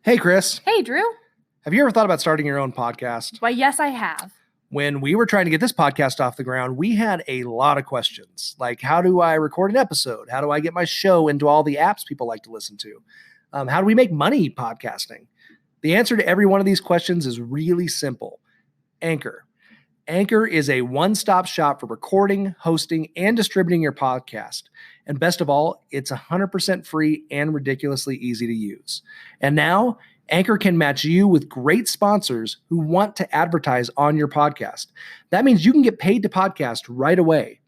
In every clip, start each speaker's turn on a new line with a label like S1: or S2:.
S1: Hey, Chris.
S2: Hey, Drew.
S1: Have you ever thought about starting your own podcast?
S2: Why, yes, I have.
S1: When we were trying to get this podcast off the ground, we had a lot of questions. Like, how do I record an episode? How do I get my show into all the apps people like to listen to? How do we make money podcasting? The answer to every one of these questions is really simple. Anchor. Anchor is a one-stop shop for recording, hosting, and distributing your podcast. And best of all, it's 100% free and ridiculously easy to use. And now, Anchor can match you with great sponsors who want to advertise on your podcast. That means you can get paid to podcast right away.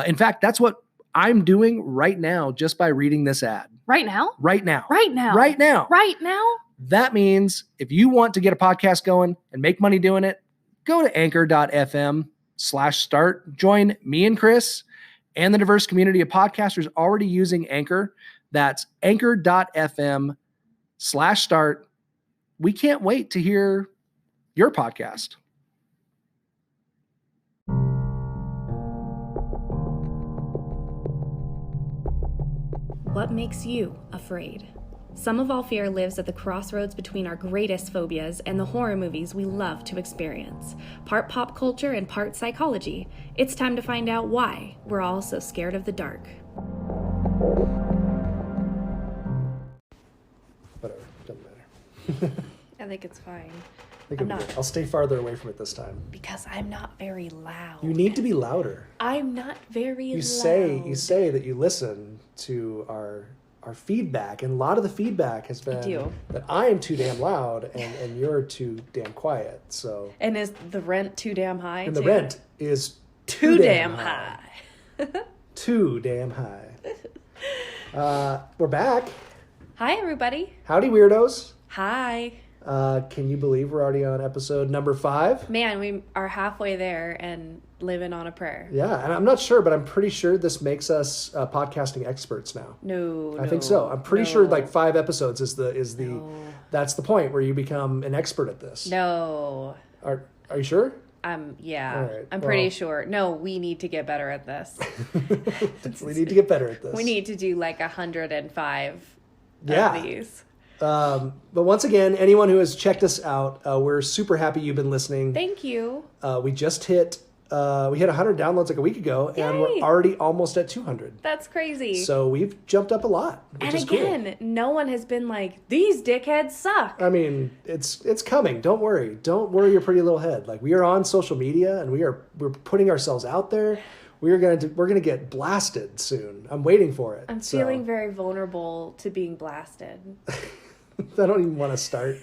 S1: In fact, that's what I'm doing right now just by reading this ad.
S2: Right now?
S1: Right now.
S2: Right now.
S1: Right now.
S2: Right now?
S1: That means if you want to get a podcast going and make money doing it, go to anchor.fm/start. Join me and Chris and the diverse community of podcasters already using Anchor. That's anchor.fm/start. We can't wait to hear your podcast.
S3: What makes you afraid? Some of All Fear lives at the crossroads between our greatest phobias and the horror movies we love to experience. Part pop culture and part psychology. It's time to find out why we're all so scared of the dark.
S1: Whatever, doesn't matter.
S3: I think it's fine.
S1: I'll stay farther away from it this time.
S3: Because I'm not very loud.
S1: You need to be louder.
S3: I'm not very loud.
S1: You say that you listen to our feedback, and a lot of the feedback has been that I am too damn loud and you're too damn quiet. So,
S3: and is the rent too damn high?
S1: And the rent is
S3: too damn high.
S1: Too damn high. We're back.
S3: Hi, everybody.
S1: Howdy, weirdos.
S3: Hi.
S1: Can you believe we're already on episode number 5?
S3: Man, we are halfway there and living on a prayer.
S1: Yeah, and I'm not sure, but I'm pretty sure this makes us podcasting experts now.
S3: I
S1: think so. I'm pretty sure like 5 episodes is that's the point where you become an expert at this.
S3: No.
S1: Are you sure?
S3: Yeah.
S1: All right.
S3: I'm pretty sure. No, we need to get better at this.
S1: We need to get better at this.
S3: We need to do like 105 of these.
S1: But once again, anyone who has checked us out, we're super happy you've been listening.
S3: Thank you.
S1: We just hit 100 downloads like a week ago. Yay. And we're already almost at 200.
S3: That's crazy.
S1: So we've jumped up a lot, which is cool.
S3: No one has been like, these dickheads suck.
S1: I mean, it's coming. Don't worry your pretty little head. Like, we are on social media and we're putting ourselves out there. We're gonna get blasted soon. I'm waiting for it.
S3: I'm feeling very vulnerable to being blasted.
S1: I don't even want to start.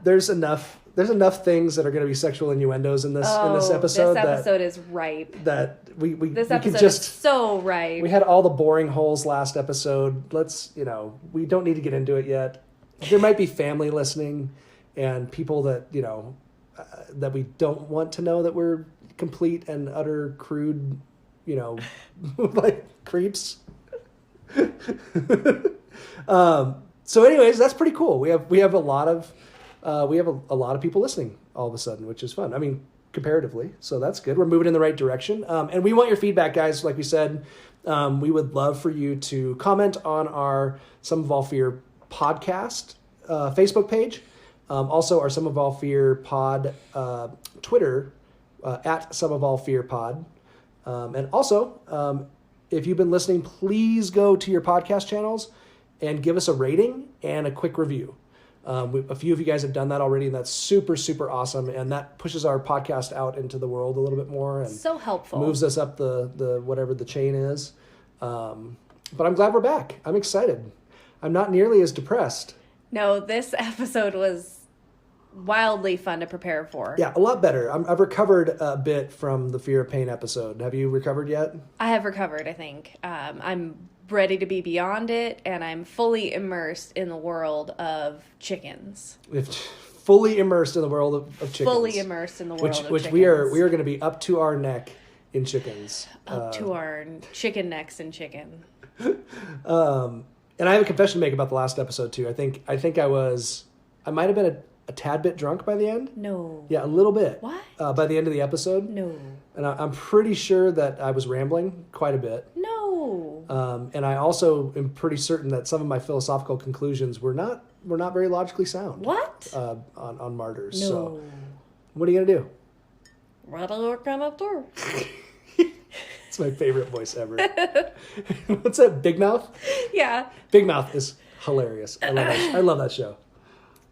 S1: There's enough things that are going to be sexual innuendos in this episode.
S3: This episode is ripe.
S1: That we
S3: episode is so ripe.
S1: We had all the boring holes last episode. We don't need to get into it yet. There might be family listening and people that that we don't want to know that we're complete and utter crude, like creeps. So anyways, that's pretty cool. We have a lot of people listening all of a sudden, which is fun. I mean, comparatively. So that's good. We're moving in the right direction. And we want your feedback, guys. Like we said, we would love for you to comment on our Some of All Fear podcast Facebook page. Also our Some of All Fear pod Twitter at Some of All Fear pod. And also, if you've been listening, please go to your podcast channels and give us a rating and a quick review. A few of you guys have done that already, and that's super, super awesome. And that pushes our podcast out into the world a little bit more. And
S3: so helpful.
S1: Moves us up the whatever the chain is. But I'm glad we're back. I'm excited. I'm not nearly as depressed.
S3: No, this episode was wildly fun to prepare for.
S1: Yeah, a lot better. I've recovered a bit from the Fear of Pain episode. Have you recovered yet?
S3: I have recovered, I think. I'm ready to be beyond it, and I'm fully immersed in the world of chickens.
S1: Fully immersed in the world of chickens.
S3: Fully immersed in the world of chickens.
S1: Which we are going to be up to our neck in chickens.
S3: Up to our chicken necks in chicken.
S1: And I have a confession to make about the last episode too. I think I might have been a tad bit drunk by the end.
S3: No.
S1: Yeah, a little bit.
S3: What?
S1: By the end of the episode.
S3: No.
S1: And I'm pretty sure that I was rambling quite a bit.
S3: No.
S1: And I also am pretty certain that some of my philosophical conclusions were not very logically sound.
S3: What?
S1: On martyrs.
S3: No.
S1: So, what are you gonna do?
S3: What are you gonna do?
S1: It's my favorite voice ever. What's that? Big Mouth?
S3: Yeah.
S1: Big Mouth is hilarious. I love that show.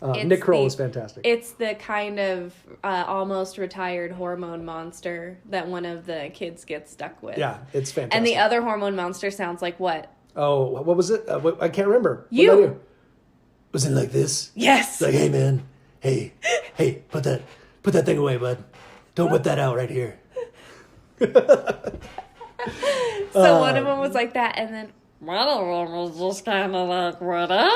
S1: Nick Kroll is fantastic.
S3: It's the kind of almost retired hormone monster that one of the kids gets stuck with.
S1: Yeah, it's fantastic.
S3: And the other hormone monster sounds like what?
S1: Oh, what was it? I can't remember.
S3: You.
S1: What did I do? Was it like this?
S3: Yes.
S1: It's like, hey man, hey, put that thing away, bud. Don't whip that out right here.
S3: So one of them was like that, and then one of them was just kind of like, whatever.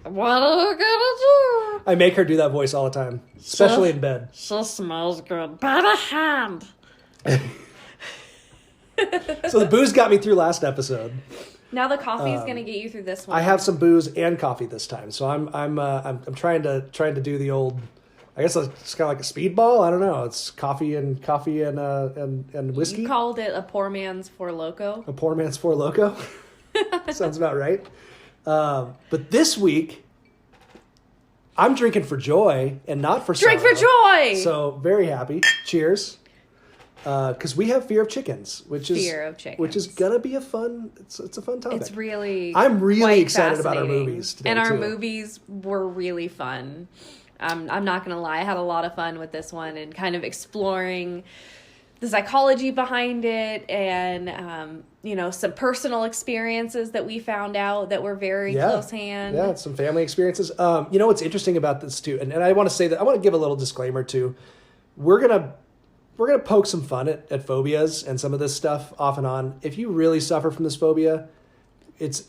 S3: What are you gonna do?
S1: I make her do that voice all the time, especially in bed.
S3: She smells good. By the hand.
S1: So the booze got me through last episode.
S3: Now the coffee is gonna get you through this one.
S1: I have some booze and coffee this time, so I'm trying to do the old. I guess it's kind of like a speedball. I don't know. It's coffee and whiskey.
S3: You called it a poor man's Four Loko.
S1: A poor man's Four Loko. Sounds about right. But this week, I'm drinking for joy and not for sorrow.
S3: Drink for joy!
S1: So very happy. Cheers. Because we have fear of chickens, which is gonna be a fun. It's a fun topic.
S3: It's really.
S1: I'm really
S3: quite
S1: excited about our
S3: fascinating.
S1: movies today,
S3: and our
S1: too.
S3: movies were really fun. I'm not gonna lie, I had a lot of fun with this one and kind of exploring the psychology behind it and some personal experiences that we found out that were very close hand.
S1: Yeah, some family experiences. What's interesting about this too, and I want to say that I want to give a little disclaimer too. We're gonna poke some fun at phobias and some of this stuff off and on. If you really suffer from this phobia,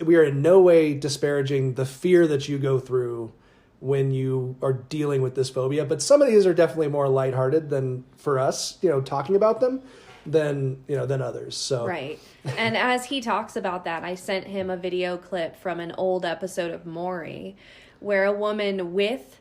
S1: we are in no way disparaging the fear that you go through when you are dealing with this phobia. But some of these are definitely more lighthearted than for us, talking about them than others. So
S3: right. And as he talks about that, I sent him a video clip from an old episode of Maury where a woman with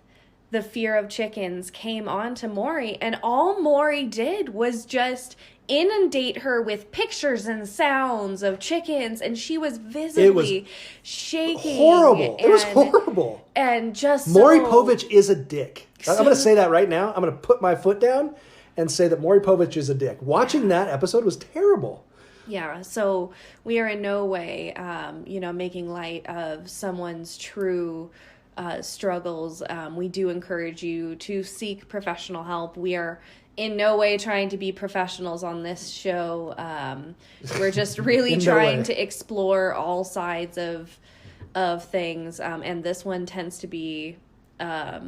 S3: the fear of chickens came on to Maury, and all Maury did was just inundate her with pictures and sounds of chickens, and she was visibly shaking.
S1: Horrible. It was horrible.
S3: And just
S1: Maury Povich is a dick. I'm going to say that right now. I'm going to put my foot down and say that Maury Povich is a dick. Watching that episode was terrible.
S3: Yeah, so we are in no way, making light of someone's true struggles. We do encourage you to seek professional help. We are in no way trying to be professionals on this show. We're just really trying to explore all sides of things. And this one tends to be a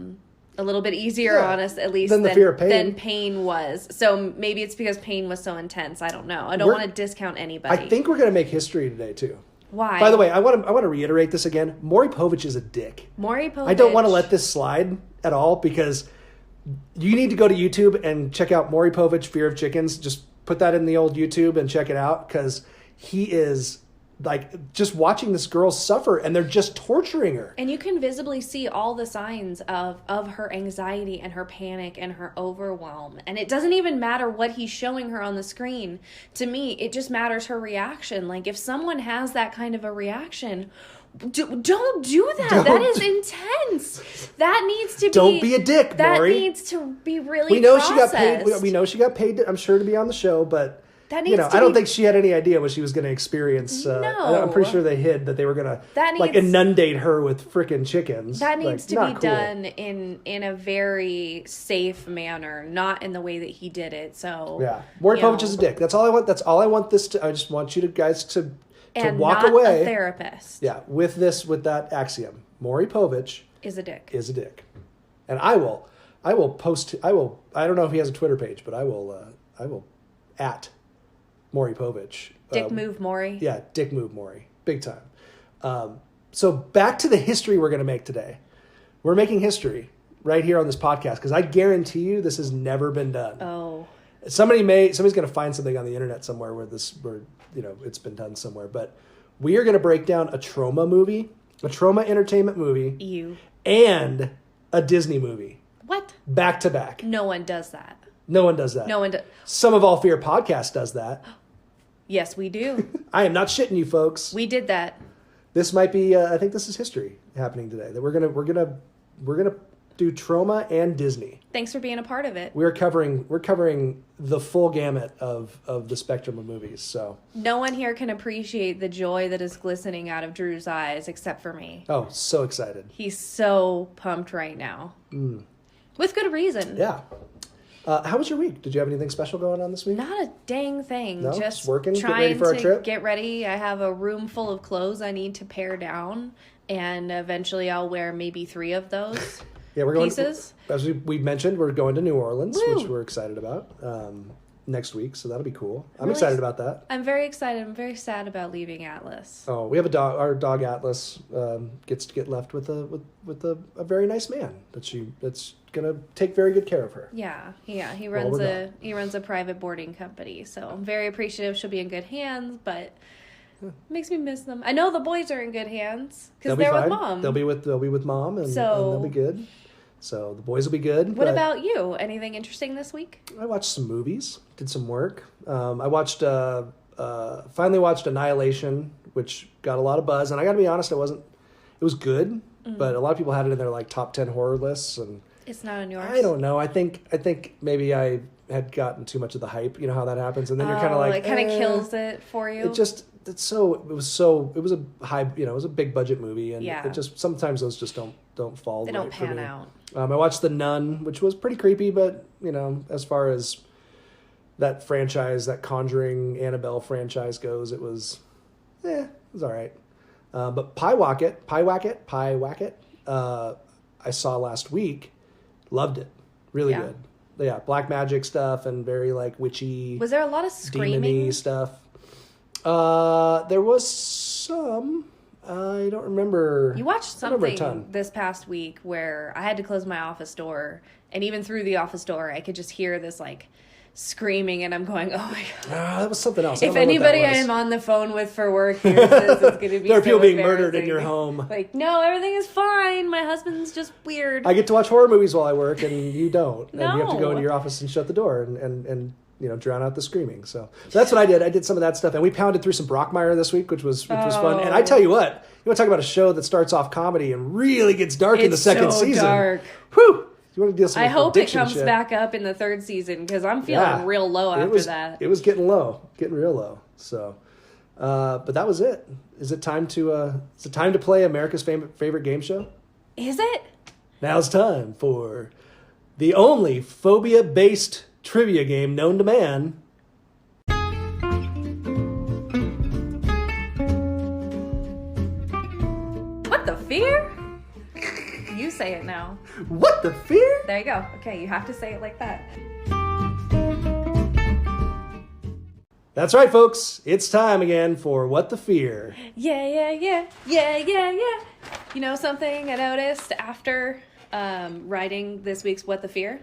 S3: little bit easier on us, at least,
S1: than the fear of pain.
S3: Than pain was. So maybe it's because pain was so intense. I don't know. I don't want to discount anybody.
S1: I think we're going to make history today, too.
S3: Why?
S1: By the way, I want to reiterate this again. Maury Povich is a dick.
S3: Maury Povich.
S1: I don't want to let this slide at all because you need to go to YouTube and check out Maury Povich, Fear of Chickens. Just put that in the old YouTube and check it out because he is like just watching this girl suffer and they're just torturing her.
S3: And you can visibly see all the signs of her anxiety and her panic and her overwhelm. And it doesn't even matter what he's showing her on the screen. To me, it just matters her reaction. Like if someone has that kind of a reaction, don't do that. That is intense. That needs to be.
S1: Don't be a dick, Maury.
S3: That needs to be really.
S1: We know
S3: processed.
S1: she got paid. We know she got paid. I'm sure to be on the show, but
S3: that needs
S1: I don't think she had any idea what she was going to experience.
S3: No.
S1: I'm pretty sure they hid that they were going to inundate her with frickin' chickens.
S3: That needs to be
S1: cool.
S3: done in a very safe manner, not in the way that he did it. So
S1: yeah, Maury Povich is a dick. That's all I want. That's all I want this to. I just want you guys to walk
S3: not
S1: away.
S3: A therapist.
S1: Yeah, with that axiom. Maury Povich
S3: is a dick.
S1: And I will post. I don't know if he has a Twitter page, but I will at Maury Povich.
S3: Dick move Maury.
S1: Yeah, dick move Maury. Big time. So back to the history we're going to make today. We're making history right here on this podcast because I guarantee you this has never been done.
S3: Oh.
S1: Somebody's going to find something on the internet somewhere where it's been done somewhere. But we are going to break down a Troma movie, a Troma entertainment movie, and a Disney movie.
S3: What?
S1: Back to back.
S3: No one does that.
S1: No one does that.
S3: No one does.
S1: Some of All Fear podcast does that.
S3: Yes, we do.
S1: I am not shitting you, folks.
S3: We did that.
S1: This might be. I think this is history happening today. That we're gonna do Troma and Disney.
S3: Thanks for being a part of it.
S1: We're covering the full gamut of the spectrum of movies. So
S3: no one here can appreciate the joy that is glistening out of Drew's eyes except for me.
S1: Oh, so excited.
S3: He's so pumped right now. With good reason.
S1: Yeah. How was your week? Did you have anything special going on this week?
S3: Not a dang thing.
S1: No?
S3: Just
S1: working,
S3: trying
S1: get ready for our
S3: to
S1: trip?
S3: get ready. I have a room full of clothes I need to pare down, and eventually I'll wear maybe 3 of those.
S1: Yeah, we're going.
S3: Pieces.
S1: As we mentioned, we're going to New Orleans,
S3: Woo!
S1: which we're excited about next week. So that'll be cool. I'm excited about that.
S3: I'm very excited. I'm very sad about leaving Atlas.
S1: Oh, we have a dog. Our dog Atlas gets to get left with a very nice man that's gonna take very good care of her.
S3: Yeah. He runs a private boarding company, so I'm very appreciative she'll be in good hands. But it makes me miss them. I know the boys are in good hands because they're with mom.
S1: They'll be with mom, and they'll be good. So the boys will be good.
S3: What about you? Anything interesting this week?
S1: I watched some movies, did some work. I watched finally watched Annihilation, which got a lot of buzz, and I got to be honest, it was good, but a lot of people had it in their like top 10 horror lists, and
S3: it's not on yours.
S1: I don't know. I think maybe I had gotten too much of the hype. You know how that happens, and then you're kind of like,
S3: it kind of kills it for you.
S1: It was a high, it was a big budget movie, and it just sometimes those just don't fall.
S3: They don't pan out.
S1: I watched The Nun, which was pretty creepy, but as far as that franchise, that Conjuring Annabelle franchise goes, it was all right. But Pyewacket, I saw last week, loved it, really good. Yeah, black magic stuff and very like witchy. Was there a lot of screaming demon-y stuff? There was some. I don't remember.
S3: You watched something this past week where I had to close my office door, and even through the office door, I could just hear this like screaming, and I'm going, "Oh my god!"
S1: That was something else.
S3: If anybody I'm on the phone with for work hears this, it's going to be.
S1: There are people being murdered in your home.
S3: Like, no, everything is fine. My husband's just weird.
S1: I get to watch horror movies while I work, and you don't,
S3: No.
S1: and you have to go into your office and shut the door and drown out the screaming. So that's what I did. I did some of that stuff, and we pounded through some Brockmire this week, which was fun. And I tell you what, you want to talk about a show that starts off comedy and really gets dark in the second season.
S3: Dark.
S1: Whew. You want to deal some
S3: I hope it comes
S1: shit.
S3: Back up in the 3rd season because I'm feeling real low after that.
S1: It was getting low, getting real low. So, but that was it. Is it time to play America's favorite game show?
S3: Is it?
S1: Now's time for the only phobia-based trivia game known to man.
S3: What the fear? You say it now.
S1: What the fear?
S3: There you go. Okay, you have to say it like that.
S1: That's right, folks. It's time again for What the Fear.
S3: Yeah. You know something I noticed after writing this week's What the Fear?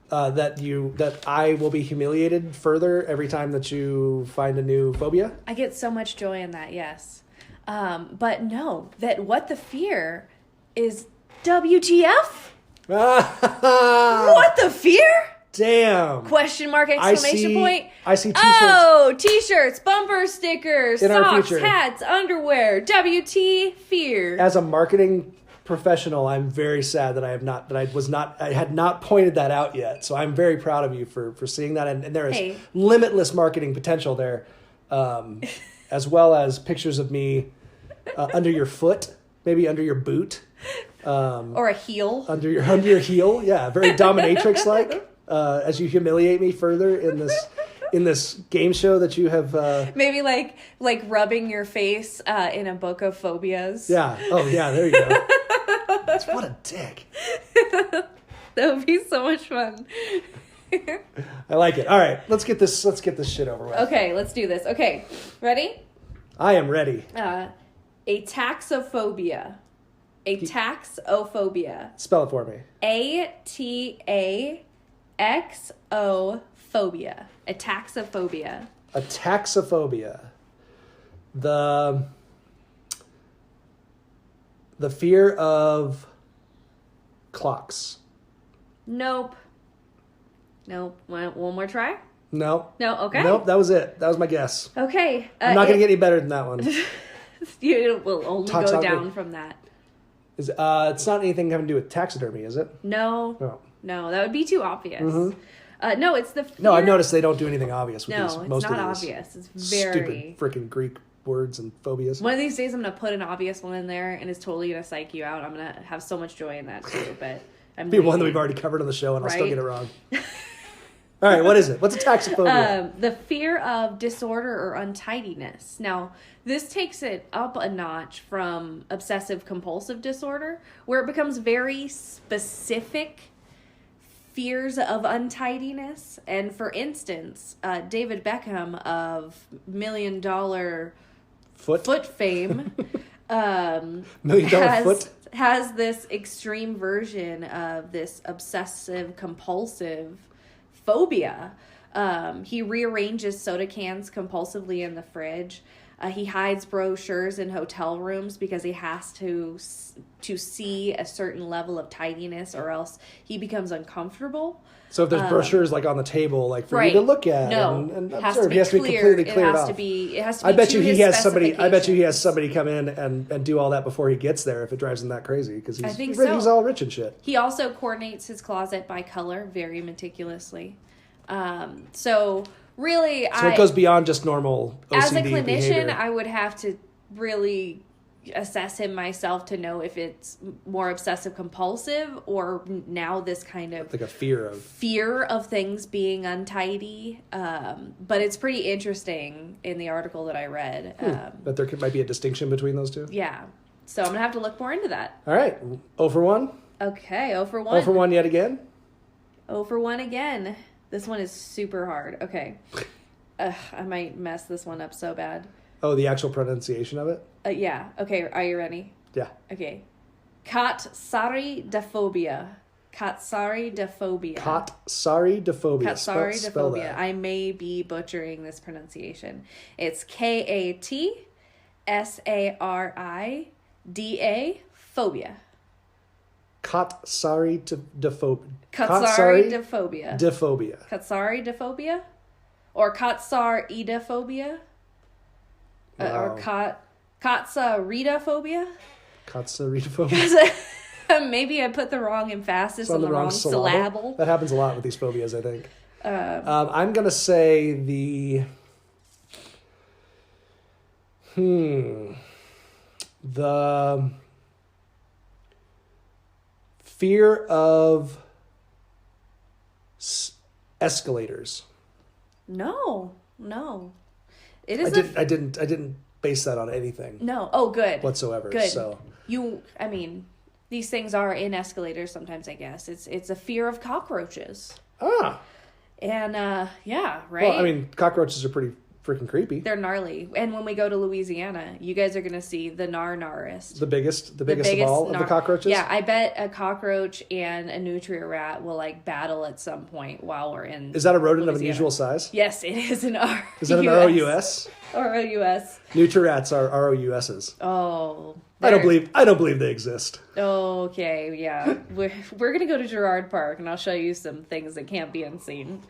S1: That I will be humiliated further every time that you find a new phobia?
S3: I get so much joy in that, yes. But no, that What the Fear is WTF? What the fear?
S1: Damn.
S3: Question mark, exclamation point.
S1: I see t-shirts.
S3: Oh, t-shirts, bumper stickers,
S1: in
S3: socks, hats, underwear, WT fear.
S1: As a marketing professional, I'm very sad that I had not pointed that out yet. So I'm very proud of you for seeing that. And there is limitless marketing potential there, as well as pictures of me under your foot, maybe under your boot.
S3: Or a heel.
S1: Under your heel. Yeah, very dominatrix-like, as you humiliate me further in this game show that you have.
S3: Maybe like rubbing your face in a book of phobias.
S1: Yeah. Oh, yeah, there you go. What a dick.
S3: That would be so much fun.
S1: I like it. All right, let's get this shit over with.
S3: Okay, let's do this. Okay, ready?
S1: I am ready.
S3: A taxophobia. A taxophobia.
S1: Spell it for me.
S3: ATAXO phobia. A taxophobia.
S1: A taxophobia. The fear of clocks.
S3: Nope. One more try?
S1: No.
S3: No. Okay.
S1: Nope. That was it. That was my guess.
S3: Okay.
S1: I'm not gonna get any better than that one.
S3: It will only go down from that.
S1: It's not anything having to do with taxidermy, is it?
S3: No. No, that would be too obvious. Mm-hmm. No, it's the fear.
S1: No, I've noticed they don't do anything obvious with these.
S3: No,
S1: Most
S3: it's not
S1: of these
S3: obvious. It's very...
S1: stupid freaking Greek words and phobias.
S3: One of these days I'm going to put an obvious one in there, and it's totally going to psych you out. I'm going to have so much joy in that, too, but...
S1: Be one that we've already covered on the show, and I'll still get it wrong. All right, what is it? What's a taxiphobia?
S3: The fear of disorder or untidiness. Now, this takes it up a notch from obsessive-compulsive disorder, where it becomes very specific fears of untidiness. And for instance, David Beckham of $1 Million Foot fame
S1: $1 Million Foot
S3: has this extreme version of this obsessive-compulsive phobia. He rearranges soda cans compulsively in the fridge. He hides brochures in hotel rooms because he has to see a certain level of tidiness, or else he becomes uncomfortable.
S1: So if there's brochures like on the table, like for you to look at, and observe, he has to be completely cleared off.
S3: It has to be.
S1: I bet you he has somebody. I bet you he has somebody come in and do all that before he gets there. If it drives him that crazy, because he's all rich and shit.
S3: He also coordinates his closet by color very meticulously. So really,
S1: it goes beyond just normal OCD
S3: as a clinician,
S1: behavior.
S3: I would have to really assess him myself to know if it's more obsessive compulsive or now this kind of
S1: like a fear of
S3: things being untidy. But it's pretty interesting in the article that I read.
S1: That there might be a distinction between those two.
S3: Yeah. So I'm gonna have to look more into that.
S1: All right, 0 for 1.
S3: Okay, 0 for 1.
S1: 0 for 1 yet again.
S3: 0 for 1 again. This one is super hard. Okay. I might mess this one up so bad.
S1: Oh, the actual pronunciation of it?
S3: Yeah. Okay, are you ready?
S1: Yeah.
S3: Okay. Katsaridophobia. Katsaridophobia.
S1: Katsaridophobia.
S3: Spell that. I may be butchering this pronunciation. It's Katsarida phobia.
S1: Katsaridophobia.
S3: Katsaridophobia. Katsaridophobia? Or katsaridophobia?
S1: Wow.
S3: Or katsaridophobia?
S1: Katsaridophobia.
S3: Maybe I put the wrong emphasis on the wrong
S1: syllable. That happens a lot with these phobias, I think. I'm going to say the fear of escalators.
S3: No. It is.
S1: I didn't base that on anything.
S3: No. Oh, good.
S1: Whatsoever.
S3: Good.
S1: So
S3: these things are in escalators sometimes. I guess it's a fear of cockroaches.
S1: Ah.
S3: And yeah, right.
S1: Well, cockroaches are pretty freaking creepy.
S3: They're gnarly. And when we go to Louisiana, you guys are going to see the gnarest.
S1: The biggest of all of the cockroaches?
S3: Yeah, I bet a cockroach and a nutria rat will battle at some point while we're in
S1: Is that a rodent
S3: Louisiana.
S1: of unusual size?
S3: Yes, it is an R.
S1: Is that an ROUS?
S3: ROUS.
S1: Nutria rats are ROUSs.
S3: Oh.
S1: I don't believe they exist.
S3: Okay, yeah. We're going to go to Girard Park, and I'll show you some things that can't be unseen.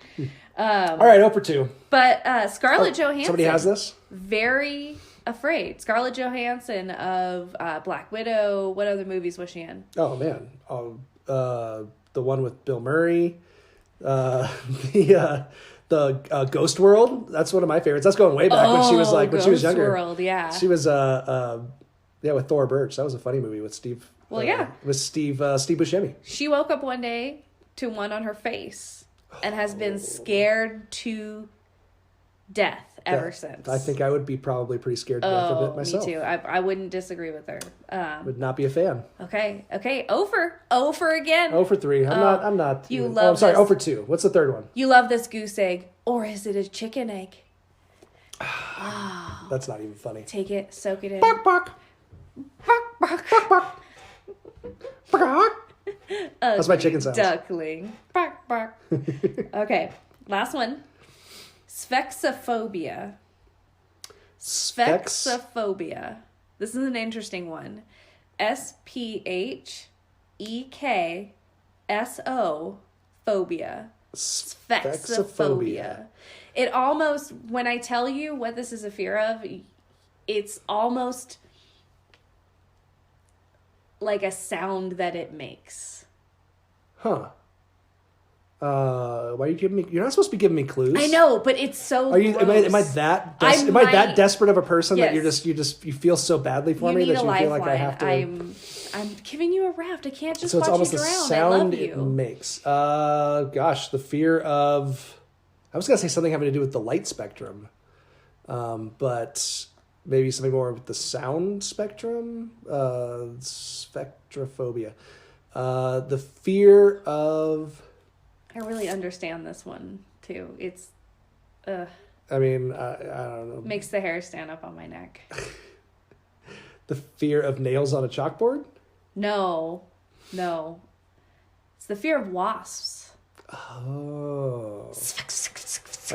S1: All right, 0 for 2.
S3: But Scarlett Johansson...
S1: Somebody has this?
S3: Very afraid. Scarlett Johansson of Black Widow. What other movies was she in?
S1: Oh, man. The one with Bill Murray. The Ghost World. That's one of my favorites. That's going way back when she was younger.
S3: Ghost World, yeah.
S1: She was with Thor Birch. That was a funny movie with Steve.
S3: Well, yeah.
S1: With Steve Buscemi.
S3: She woke up one day to one on her face and has been scared to death ever since. I
S1: think I would be probably pretty scared to death of it myself.
S3: Me too. I wouldn't disagree with her.
S1: Would not be a fan.
S3: Okay. 0 for again.
S1: 0 for 3. I'm not.
S3: You love.
S1: I'm sorry. 0 for 2. What's the third one?
S3: You love this goose egg, or is it a chicken egg?
S1: That's not even funny.
S3: Take it, soak it in.
S1: Bark, bark. Bark, bark, bark, bark. That's my chicken sounds.
S3: Duckling. Bark, bark. Okay, last one. Sphexiphobia. Sphexiphobia. This is an interesting one. SPHEKSO phobia. Sphexophobia. It almost, when I tell you what this is a fear of, it's almost like a sound that it makes.
S1: Huh. Why are you giving me? You're not supposed to be giving me clues.
S3: I know, but it's so.
S1: Are you? Am I that? Am I that desperate of a person that
S3: Yes.
S1: you feel so badly for me that you feel like I have to?
S3: I'm giving you a raft. I can't just
S1: So it's
S3: watch
S1: almost
S3: you
S1: the
S3: drown.
S1: sound
S3: I love
S1: it
S3: you.
S1: makes. Gosh, the fear of. I was gonna say something having to do with the light spectrum, but maybe something more with the sound spectrum. Spectrophobia. The fear of.
S3: I really understand this one too. It's,
S1: I mean, I don't know.
S3: makes the hair stand up on my neck.
S1: The fear of nails on a chalkboard?
S3: No. It's the fear of wasps.
S1: Oh.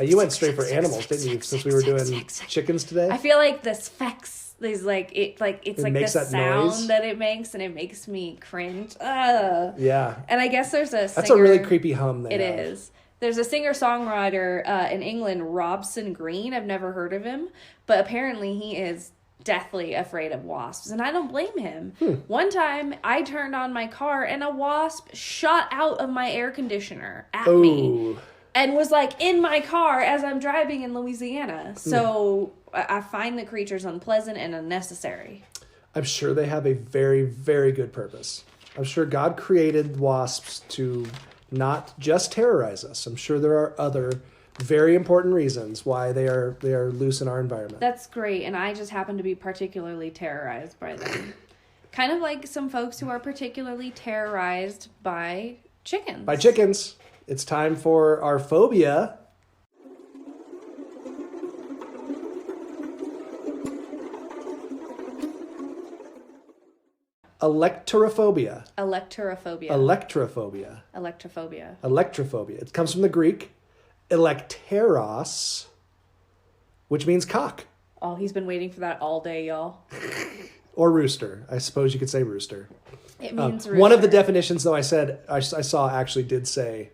S1: You went straight for animals, didn't you? Since we were doing chickens today.
S3: I feel like the sphex is it's like the
S1: makes that
S3: sound
S1: noise?
S3: that it makes, and it makes me cringe. Ugh.
S1: Yeah.
S3: And I guess there's a singer.
S1: That's a really creepy hum.
S3: It is. There's a singer-songwriter in England, Robson Green. I've never heard of him, but apparently he is deathly afraid of wasps, and I don't blame him. One time, I turned on my car, and a wasp shot out of my air conditioner at me, and was like in my car as I'm driving in Louisiana. So I find the creatures unpleasant and unnecessary.
S1: I'm sure they have a very, very good purpose. I'm sure God created wasps to not just terrorize us. I'm sure there are other very important reasons why they are loose in our environment.
S3: That's great, and I just happen to be particularly terrorized by them. Kind of like some folks who are particularly terrorized by chickens.
S1: By chickens. It's time for our phobia. Alektorophobia.
S3: Alektorophobia.
S1: Electrophobia. Electrophobia. It comes from the Greek elekteros, which means cock.
S3: Oh, he's been waiting for that all day, y'all.
S1: Or rooster. I suppose you could say rooster.
S3: It means rooster.
S1: One of the definitions, though, I saw actually did say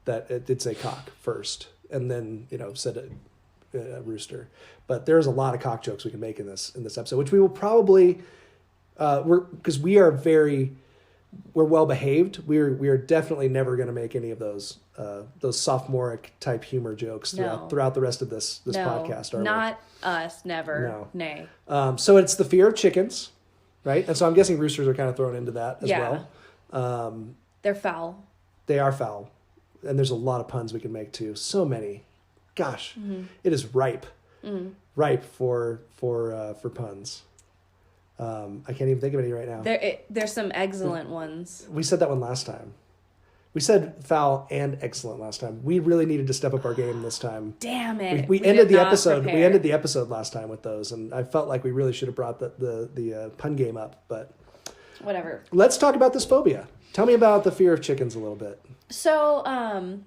S1: that it did say cock first, and then said rooster. But there's a lot of cock jokes we can make in this episode, which we will probably because we're well behaved. We are definitely never going to make any of those sophomoric type humor jokes throughout the rest of this podcast.
S3: Not us. Never.
S1: No.
S3: Nay.
S1: So it's the fear of chickens, right? And so I'm guessing roosters are kind of thrown into that as well.
S3: They're foul.
S1: They are foul. And there's a lot of puns we can make too. So many. Gosh, It is ripe. Ripe for puns. I can't even think of any right now.
S3: There's some excellent ones.
S1: We said that one last time. We said foul and excellent last time. We really needed to step up our game this time.
S3: Damn it!
S1: We ended the episode. Prepare. We ended the episode last time with those, and I felt like we really should have brought the pun game up. But
S3: whatever.
S1: Let's talk about this phobia. Tell me about the fear of chickens a little bit.
S3: So,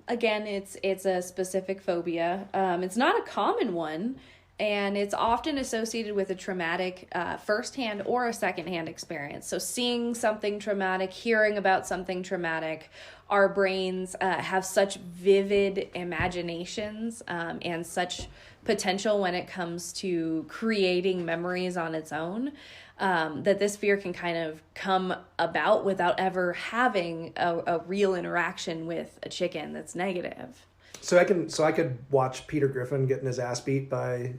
S3: again, it's a specific phobia. It's not a common one, and it's often associated with a traumatic first-hand or a second-hand experience. So seeing something traumatic, hearing about something traumatic, our brains have such vivid imaginations and such potential when it comes to creating memories on its own. That this fear can kind of come about without ever having a real interaction with a chicken that's negative.
S1: So I could watch Peter Griffin getting his ass beat by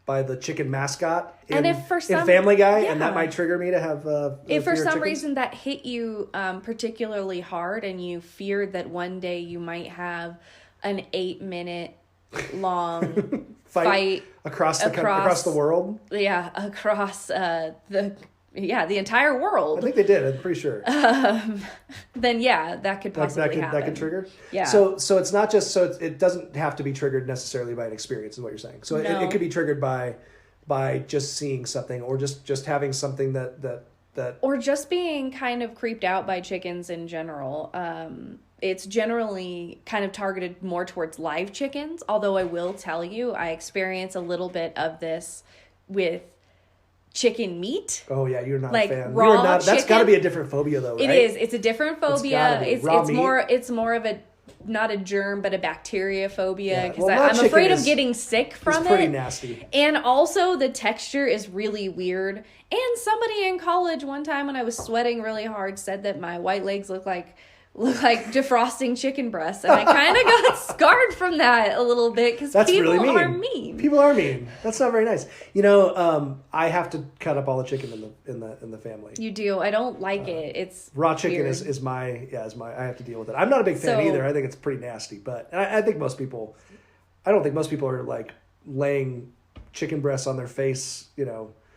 S1: the chicken mascot in Family Guy, and that might trigger me to have
S3: if for some reason that hit you particularly hard, and you feared that one day you might have an 8-minute long fight across
S1: the world.
S3: Yeah, across the entire world.
S1: I think they did. I'm pretty sure.
S3: Then that could possibly happen.
S1: That could trigger.
S3: Yeah.
S1: So it's not just it doesn't have to be triggered necessarily by an experience, is what you're saying. So it could be triggered by just seeing something, or just having something that
S3: or just being kind of creeped out by chickens in general. It's generally kind of targeted more towards live chickens, although I will tell you, I experience a little bit of this with chicken meat.
S1: Oh yeah, you're not
S3: like
S1: a fan.
S3: Raw
S1: That's got to be a different phobia though, right?
S3: It is. It's a different phobia. It's more of a not a germ, but a bacteria phobia, because
S1: Well,
S3: I'm afraid of getting sick from it.
S1: It's pretty nasty.
S3: And also the texture is really weird. And somebody in college one time when I was sweating really hard said that my white legs look like defrosting chicken breasts, and I kind of got scarred from that a little bit because people
S1: really
S3: are mean.
S1: People are mean. That's not very nice. I have to cut up all the chicken in the family.
S3: You do. I don't like it. It's
S1: raw chicken
S3: weird.
S1: is my I have to deal with it. I'm not a big fan either. I think it's pretty nasty, but I think most people. I don't think most people are like laying chicken breasts on their face.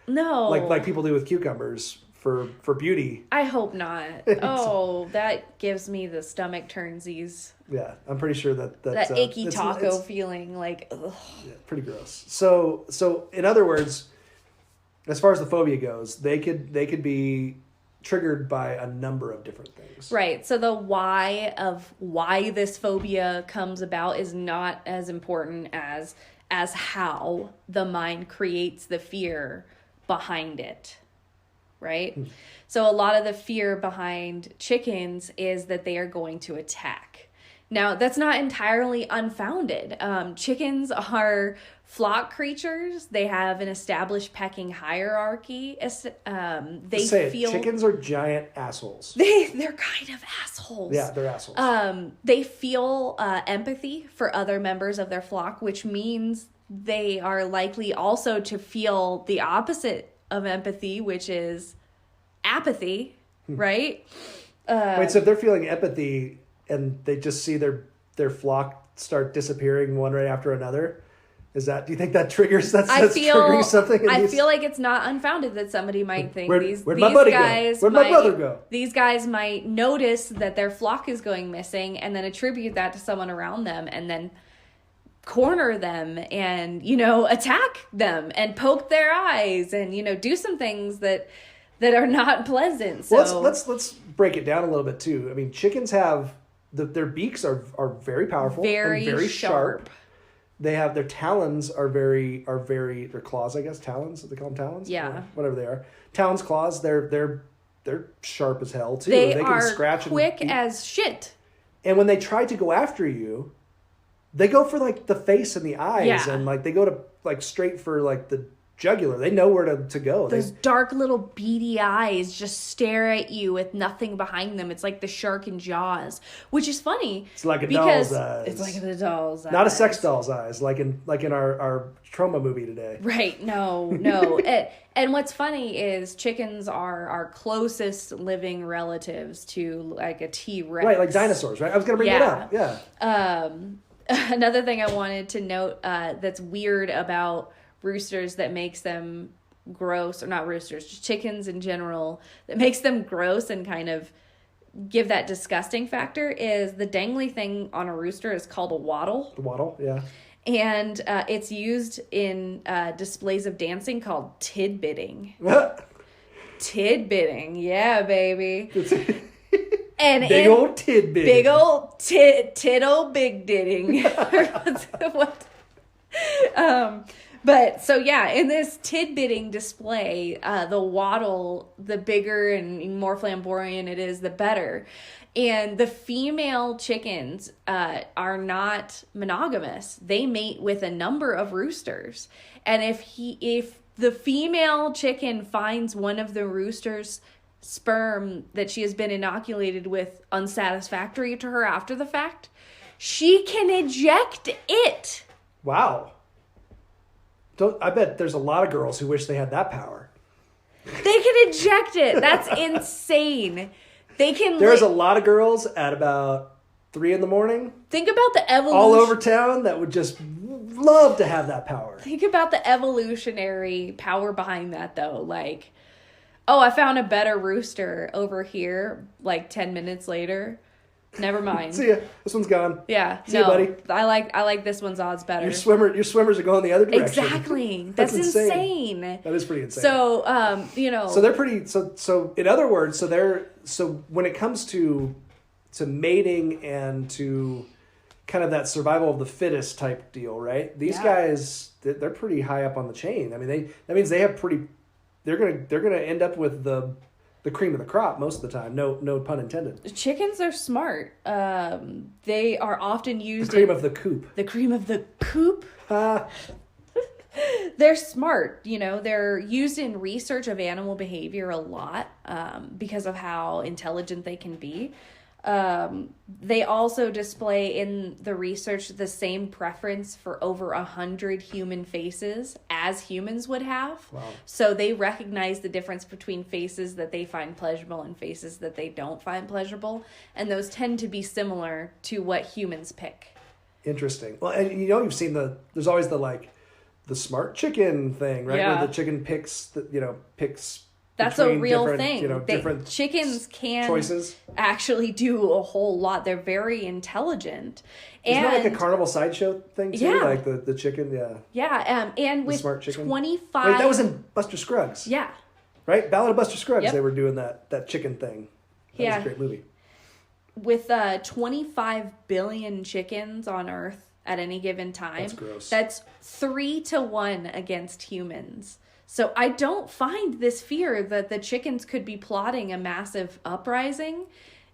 S3: No,
S1: like people do with cucumbers. For beauty.
S3: I hope not. Oh, that gives me the stomach turnsies.
S1: Yeah, I'm pretty sure that
S3: achy taco feeling, like, ugh.
S1: Yeah, pretty gross. So in other words, as far as the phobia goes, they could be triggered by a number of different things.
S3: Right. So the why of why this phobia comes about is not as important as how the mind creates the fear behind it. Right? So a lot of the fear behind chickens is that they are going to attack. Now, that's not entirely unfounded. Chickens are flock creatures. They have an established pecking hierarchy.
S1: Chickens are giant assholes.
S3: They're kind of assholes.
S1: Yeah, they're assholes.
S3: They feel empathy for other members of their flock, which means they are likely also to feel the opposite of empathy, which is apathy, right?
S1: Wait, so if they're feeling empathy and they just see their flock start disappearing one right after another, do you think that triggers triggering something?
S3: I feel like it's not unfounded that somebody might think
S1: where'd my buddy go? Where'd my brother go?
S3: These guys might notice that their flock is going missing and then attribute that to someone around them and then corner them and attack them and poke their eyes and do some things that are not pleasant. So
S1: well, let's break it down a little bit too. I mean, chickens have their beaks are very powerful, and very sharp. They have their talons are very their claws, I guess, talons. They call them talons.
S3: Yeah,
S1: whatever they are. Talons, claws. They're sharp as hell too.
S3: They
S1: can
S3: are
S1: scratch
S3: quick as shit.
S1: And when they try to go after you, they go for like the face and the eyes, and like they go to like straight for like the jugular. They know where to go.
S3: Those dark little beady eyes just stare at you with nothing behind them. It's like the shark in Jaws, which is funny.
S1: It's like a doll's eyes.
S3: It's like a doll's eyes.
S1: Not a sex doll's eyes, like in our Troma movie today.
S3: Right? No. And what's funny is chickens are our closest living relatives to like a T-Rex.
S1: Right, like dinosaurs. Right. I was gonna bring that up. Yeah.
S3: Another thing I wanted to note that's weird about roosters that makes them gross, or not roosters, just chickens in general, that makes them gross and kind of give that disgusting factor is the dangly thing on a rooster is called a wattle.
S1: The wattle, yeah. And
S3: it's used in displays of dancing called tidbitting. Tidbitting, yeah, baby. And
S1: big old tidbitting.
S3: Big old tiddo big ditting. What? But so yeah, in this tidbitting display, the wattle, the bigger and more flamboyant it is, the better. And the female chickens are not monogamous. They mate with a number of roosters. And if the female chicken finds one of the roosters' sperm that she has been inoculated with unsatisfactory to her after the fact, she can eject it.
S1: Wow. I bet there's a lot of girls who wish they had that power.
S3: They can eject it. That's insane. They can.
S1: There's a lot of girls at about 3 a.m.
S3: Think about the evolution.
S1: All over town that would just love to have that power.
S3: Think about the evolutionary power behind that, though. Like, oh, I found a better rooster over here. Like 10 minutes later. Never mind.
S1: See ya. This one's gone.
S3: Yeah.
S1: See ya, buddy.
S3: I like this one's odds better.
S1: Your swimmers are going the other direction.
S3: Exactly. That's insane.
S1: That is pretty insane.
S3: So,
S1: So they're pretty. So in other words, so when it comes to mating and to kind of that survival of the fittest type deal, right? These guys, they're pretty high up on the chain. I mean, that means they have pretty. They're gonna end up with the the cream of the crop most of the time. No pun intended.
S3: Chickens are smart. They are often used
S1: The cream of the coop.
S3: The cream of the coop? They're smart, they're used in research of animal behavior a lot because of how intelligent they can be. They also display in the research the same preference for over 100 human faces as humans would have.
S1: Wow.
S3: So they recognize the difference between faces that they find pleasurable and faces that they don't find pleasurable. And those tend to be similar to what humans pick.
S1: Interesting. Well, and you've seen there's always the smart chicken thing, right?
S3: Yeah.
S1: Where the chicken picks.
S3: That's a real thing.
S1: Different
S3: chickens can
S1: choices.
S3: Actually do a whole lot. They're very intelligent.
S1: Isn't that like a carnival sideshow thing too?
S3: Yeah.
S1: Like the chicken, yeah.
S3: Yeah, and with
S1: smart chicken.
S3: 25...
S1: Wait, that was in Buster Scruggs.
S3: Yeah.
S1: Right? Ballad of Buster Scruggs,
S3: Yep.
S1: They were doing that chicken thing. That was a great movie.
S3: With 25 billion chickens on Earth at any given time.
S1: That's gross.
S3: That's 3-1 against humans. So I don't find this fear that the chickens could be plotting a massive uprising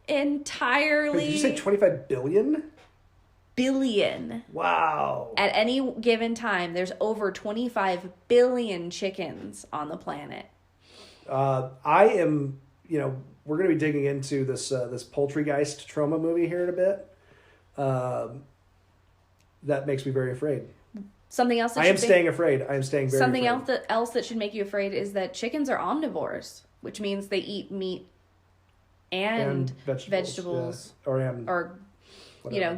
S3: entirely.
S1: Wait, did you say 25 billion?
S3: Billion.
S1: Wow.
S3: At any given time, there's over 25 billion chickens on the planet.
S1: I am, we're going to be digging into this Poultrygeist Troma movie here in a bit. That makes me very afraid.
S3: Something else that
S1: I am staying afraid. I am staying very
S3: Something
S1: afraid.
S3: else that should make you afraid is that chickens are omnivores, which means they eat meat and vegetables
S1: yeah.
S3: or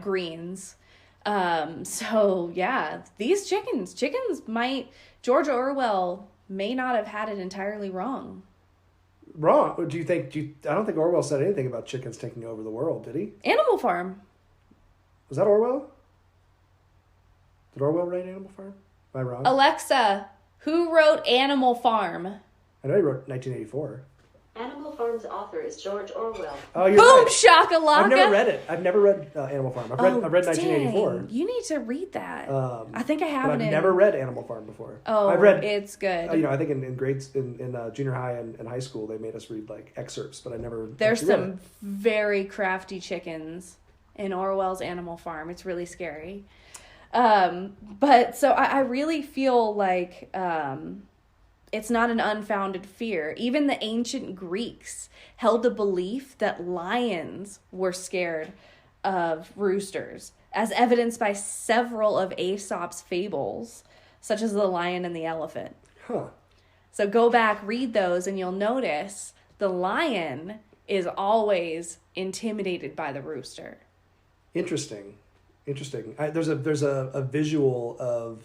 S3: greens. So yeah, these chickens might, George Orwell may not have had it entirely wrong.
S1: Wrong? Do you think? I don't think Orwell said anything about chickens taking over the world, did he?
S3: Animal Farm.
S1: Was that Orwell? Did Orwell write Animal Farm? Am I wrong?
S3: Alexa, who wrote Animal Farm?
S1: I know he wrote 1984.
S2: Animal Farm's author is George Orwell.
S1: Oh, you're
S3: Boom
S1: right.
S3: shakalaka!
S1: I've never read it. I've never read Animal Farm. I've read 1984.
S3: Dang. You need to read that. I think I have
S1: But
S3: it
S1: I've never read Animal Farm before.
S3: Oh,
S1: I've read,
S3: it's good.
S1: I think in grades in junior high and high school they made us read excerpts, but I never.
S3: There's
S1: actually read
S3: some
S1: it.
S3: very crafty chickens in Orwell's Animal Farm. It's really scary. But so I really feel like it's not an unfounded fear. Even the ancient Greeks held the belief that lions were scared of roosters, as evidenced by several of Aesop's fables, such as The Lion and the Elephant.
S1: Huh.
S3: So go back, read those, and you'll notice the lion is always intimidated by the rooster.
S1: Interesting. There's a visual of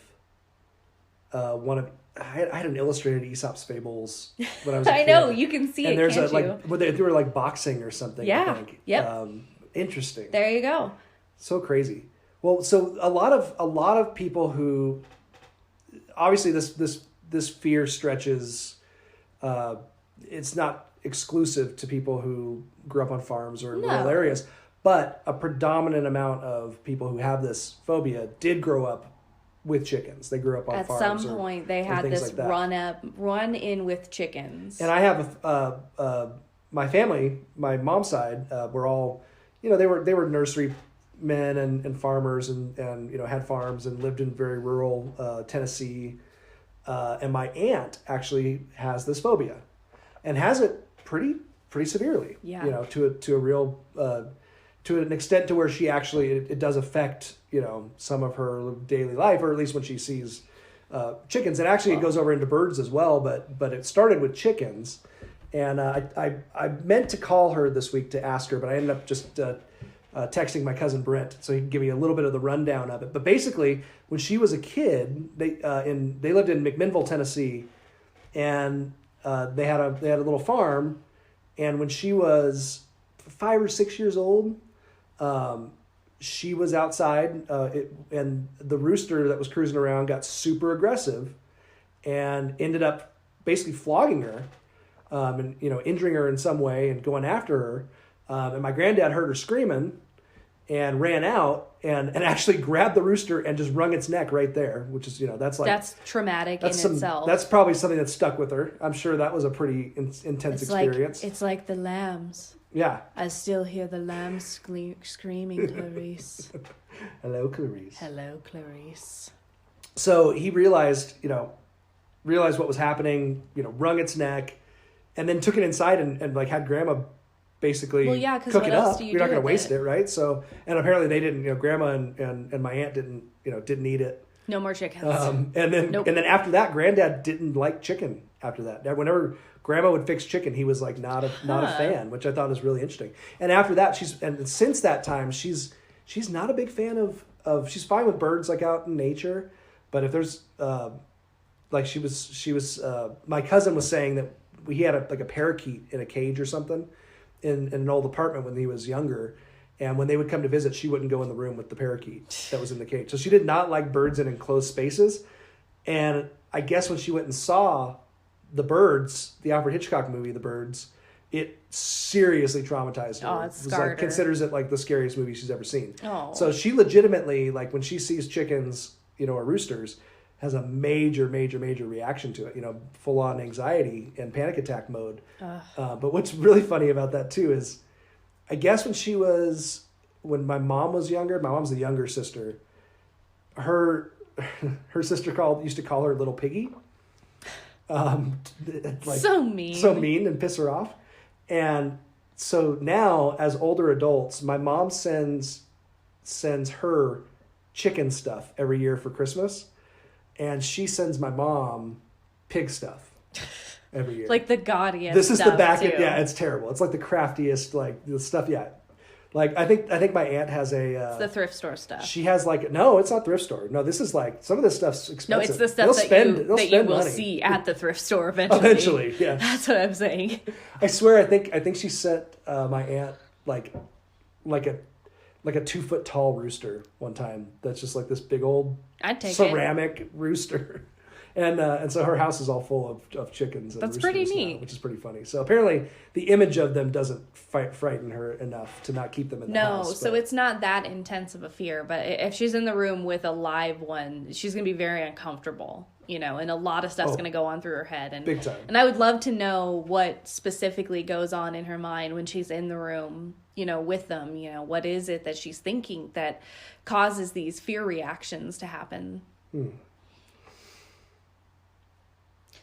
S1: one of I had an illustrated Aesop's fables when I was a kid.
S3: I know, you can see
S1: and
S3: it,
S1: there's
S3: can't you?
S1: they were like boxing or something.
S3: Yeah.
S1: I think.
S3: Yep.
S1: Interesting.
S3: There you go.
S1: So crazy. Well, so a lot of people who obviously this fear stretches. It's not exclusive to people who grew up on farms or in rural areas, but a predominant amount of people who have this phobia did grow up with chickens. They grew up on farms.
S3: At some point, they had this
S1: like
S3: run in with chickens.
S1: And I have my family, my mom's side, were all, they were nursery men and farmers and had farms and lived in very rural Tennessee. And my aunt actually has this phobia, and has it pretty severely.
S3: Yeah.
S1: To a real to an extent to where she actually it does affect some of her daily life, or at least when she sees chickens. And actually, it goes over into birds as well. But it started with chickens, and I meant to call her this week to ask her, but I ended up just texting my cousin Brent so he can give me a little bit of the rundown of it. But basically, when she was a kid, they lived in McMinnville, Tennessee, and they had a little farm. And when she was 5 or 6 years old, she was outside, and the rooster that was cruising around got super aggressive, and ended up basically flogging her, and injuring her in some way and going after her. And my granddad heard her screaming, and ran out and actually grabbed the rooster and just wrung its neck right there, which is, that's
S3: traumatic in itself.
S1: That's probably something that stuck with her. I'm sure that was a pretty intense experience.
S3: It's like the lambs.
S1: Yeah.
S3: I still hear the lambs screaming, Clarice.
S1: Hello, Clarice.
S3: Hello, Clarice.
S1: So he realized what was happening, wrung its neck, and then took it inside and like had Grandma basically cook it up. You're not going to waste it, right? So, and apparently they didn't, Grandma and my aunt didn't eat it.
S3: No more chickens.
S1: And then after that, Granddad didn't like chicken after that. Whenever Grandma would fix chicken, he was like not a fan, which I thought was really interesting. And after that, since that time, she's not a big fan of she's fine with birds like out in nature, but if there's like she was my cousin was saying that he had a parakeet in a cage or something in an old apartment when he was younger. And when they would come to visit, she wouldn't go in the room with the parakeet that was in the cage. So she did not like birds in enclosed spaces. And I guess when she went and saw The Birds, the Alfred Hitchcock movie, The Birds, it seriously traumatized her.
S3: Oh, it scarred her.
S1: Considers it like the scariest movie she's ever seen.
S3: Oh.
S1: So she legitimately, like when she sees chickens, or roosters, has a major reaction to it, full on anxiety and panic attack mode. But what's really funny about that too is, I guess when my mom was younger, my mom's the younger sister, her sister used to call her Little Piggy.
S3: So mean.
S1: So mean and piss her off. And so now as older adults, my mom sends her chicken stuff every year for Christmas. And she sends my mom pig stuff every year.
S3: Like the gaudiest
S1: This is
S3: stuff
S1: the back
S3: too.
S1: Yeah, it's terrible. It's like the craftiest, like the stuff, yeah. Like I think my aunt has
S3: it's the thrift store stuff.
S1: She has no, it's not thrift store. No, this is like some of this stuff's expensive.
S3: No, it's the stuff that you will see at the thrift store eventually.
S1: Eventually, yeah.
S3: That's what I'm saying.
S1: I swear, I think she sent my aunt like a 2-foot tall rooster one time. That's just like this big old ceramic rooster. And so her house is all full of chickens and roosters. That's pretty neat. Now, which is pretty funny. So apparently the image of them doesn't frighten her enough to not keep them in the house. No,
S3: so it's not that intense of a fear. But if she's in the room with a live one, she's going to be very uncomfortable, and a lot of stuff's going to go on through her head. And,
S1: big time.
S3: And I would love to know what specifically goes on in her mind when she's in the room, with them. What is it that she's thinking that causes these fear reactions to happen?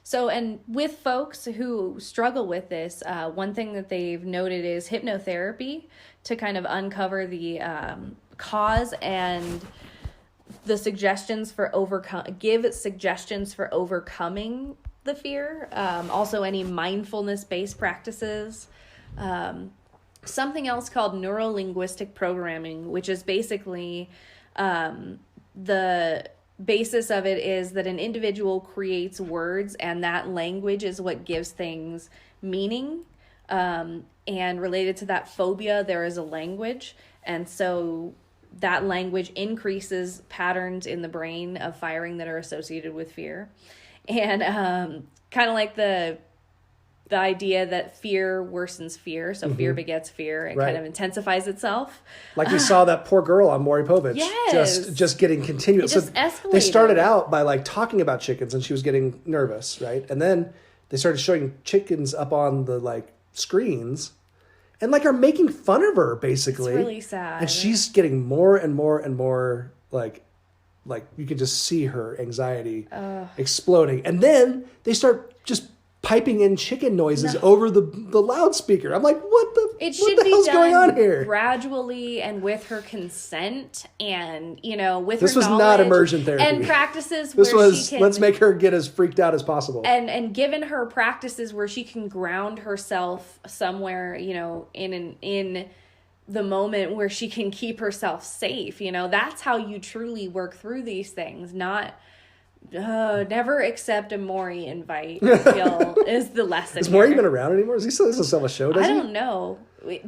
S3: So, and with folks who struggle with this, one thing that they've noted is hypnotherapy to kind of uncover the cause and the suggestions for give suggestions for overcoming the fear. Also, any mindfulness-based practices. Something else called neuro-linguistic programming, which is basically the basis of it is that an individual creates words and that language is what gives things meaning. And related to that phobia, there is a language. And so that language increases patterns in the brain of firing that are associated with fear. And kind of like the idea that fear worsens fear. So fear begets fear. It kind of intensifies itself.
S1: Like we saw that poor girl on Maury Povich.
S3: Yes.
S1: Just getting continuous.
S3: It just escalated.
S1: They started out by like talking about chickens and she was getting nervous, right? And then they started showing chickens up on the like screens and like are making fun of her basically.
S3: It's really sad.
S1: And she's getting more and more and more like you can just see her anxiety exploding. And then they start just piping in chicken noises over the loudspeaker. I'm like, what the hell's going on here?
S3: Gradually and with her consent and, with her knowledge.
S1: This was not immersion therapy.
S3: And practices
S1: she can... Let's make her get as freaked out as possible.
S3: And given her practices where she can ground herself somewhere, in the moment where she can keep herself safe. That's how you truly work through these things, not... never accept a Maury invite. Is the lesson.
S1: Is Maury even around anymore? Is he still doesn't a show?
S3: I don't know.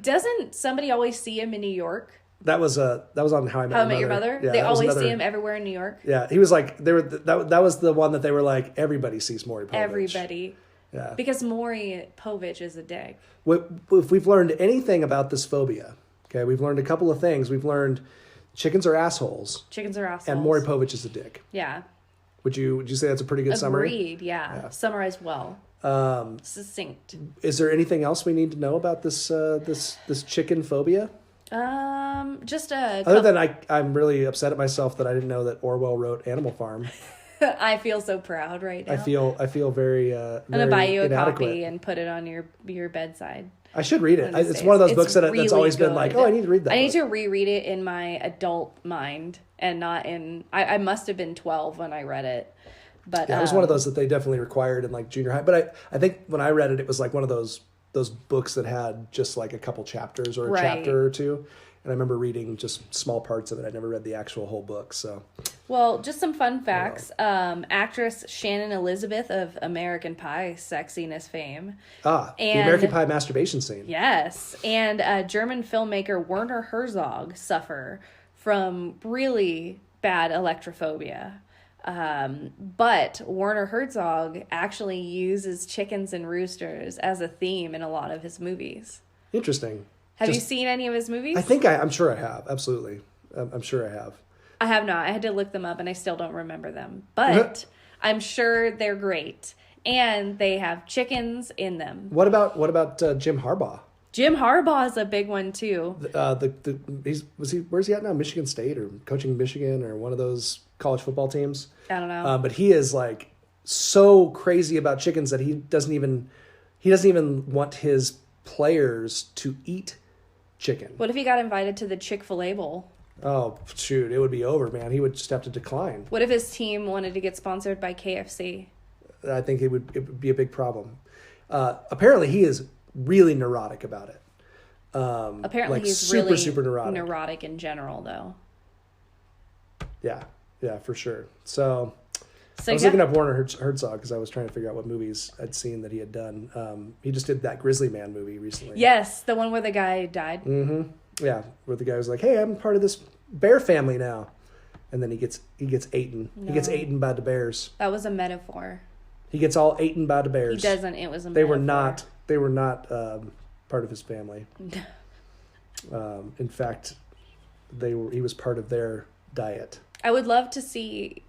S3: Doesn't somebody always see him in New York?
S1: That was on How I Met
S3: Your Mother. Yeah, they always see him everywhere in New York.
S1: Yeah, he was like that was the one that they were like everybody sees Maury Povich.
S3: Everybody. Yeah. Because Maury Povich is a dick.
S1: If we've learned anything about this phobia, Okay, we've learned a couple of things. We've learned chickens are assholes.
S3: Chickens are assholes.
S1: And Maury Povich is a dick.
S3: Yeah.
S1: Would you say that's a pretty good summary?
S3: Agreed, yeah. Summarized well. Succinct.
S1: Is there anything else we need to know about this chicken phobia?
S3: Just
S1: other than I'm really upset at myself that I didn't know that Orwell wrote Animal Farm.
S3: I feel so proud right now.
S1: I feel very
S3: I'm gonna buy you a
S1: inadequate.
S3: copy and put it on your bedside.
S1: I should read it. It's one of those books that's
S3: really
S1: always been
S3: good.
S1: like, oh, I need to read that.
S3: I need to reread it in my adult mind and not in. I must have been 12 when I read it. But
S1: yeah, it was one of those that they definitely required in like junior high. But I think when I read it, it was like one of those books that had just like a couple chapters or a chapter or two. And I remember reading just small parts of it. I never read the actual whole book. So,
S3: well, just some fun facts. Actress Shannon Elizabeth of American Pie sexiness fame.
S1: The American Pie masturbation scene.
S3: Yes, and German filmmaker Werner Herzog suffer from really bad electrophobia. But Werner Herzog actually uses chickens and roosters as a theme in a lot of his movies.
S1: Interesting.
S3: Have you seen any of his movies?
S1: I think I'm sure I have. Absolutely. I'm sure I have.
S3: I have not. I had to look them up and I still don't remember them. But I'm sure they're great. And they have chickens in them.
S1: What about Jim Harbaugh?
S3: Jim Harbaugh is a big one too.
S1: Where's he at now? Michigan State or coaching Michigan or one of those college football teams?
S3: I don't know.
S1: But he is like so crazy about chickens that he doesn't even want his players to eat chicken.
S3: What if he got invited to the Chick-fil-A Bowl?
S1: Oh, shoot. It would be over, man. He would just have to decline.
S3: What if his team wanted to get sponsored by KFC?
S1: I think it would be a big problem. Apparently, he is really neurotic about it.
S3: Apparently, he's
S1: super neurotic.
S3: Neurotic in general, though.
S1: Yeah, for sure. So I was looking up Werner Herzog because I was trying to figure out what movies I'd seen that he had done. He just did that Grizzly Man movie recently.
S3: Yes, the one where the guy died.
S1: Mm-hmm. Yeah, where the guy was like, "Hey, I'm part of this bear family now," and then he gets eaten. No. He gets eaten by the bears.
S3: That was a metaphor.
S1: He gets all eaten by the bears.
S3: He doesn't. It was a
S1: They
S3: metaphor.
S1: were not part of his family. In fact, he was part of their diet.
S3: I would love to see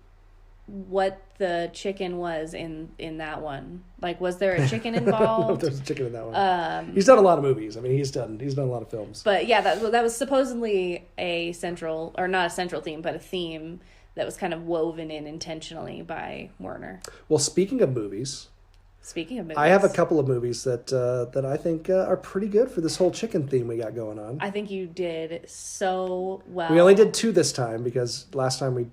S3: what the chicken was in that one. Like, was there a chicken involved?
S1: I don't know if there's a chicken in that one. He's done a lot of movies. I mean, he's done a lot of films.
S3: But yeah, that was supposedly a central, or not a central theme, but a theme that was kind of woven in intentionally by Werner.
S1: Well, speaking of movies, I have a couple of movies that I think are pretty good for this whole chicken theme we got going on.
S3: I think you did so well.
S1: We only did 2 this time because last time we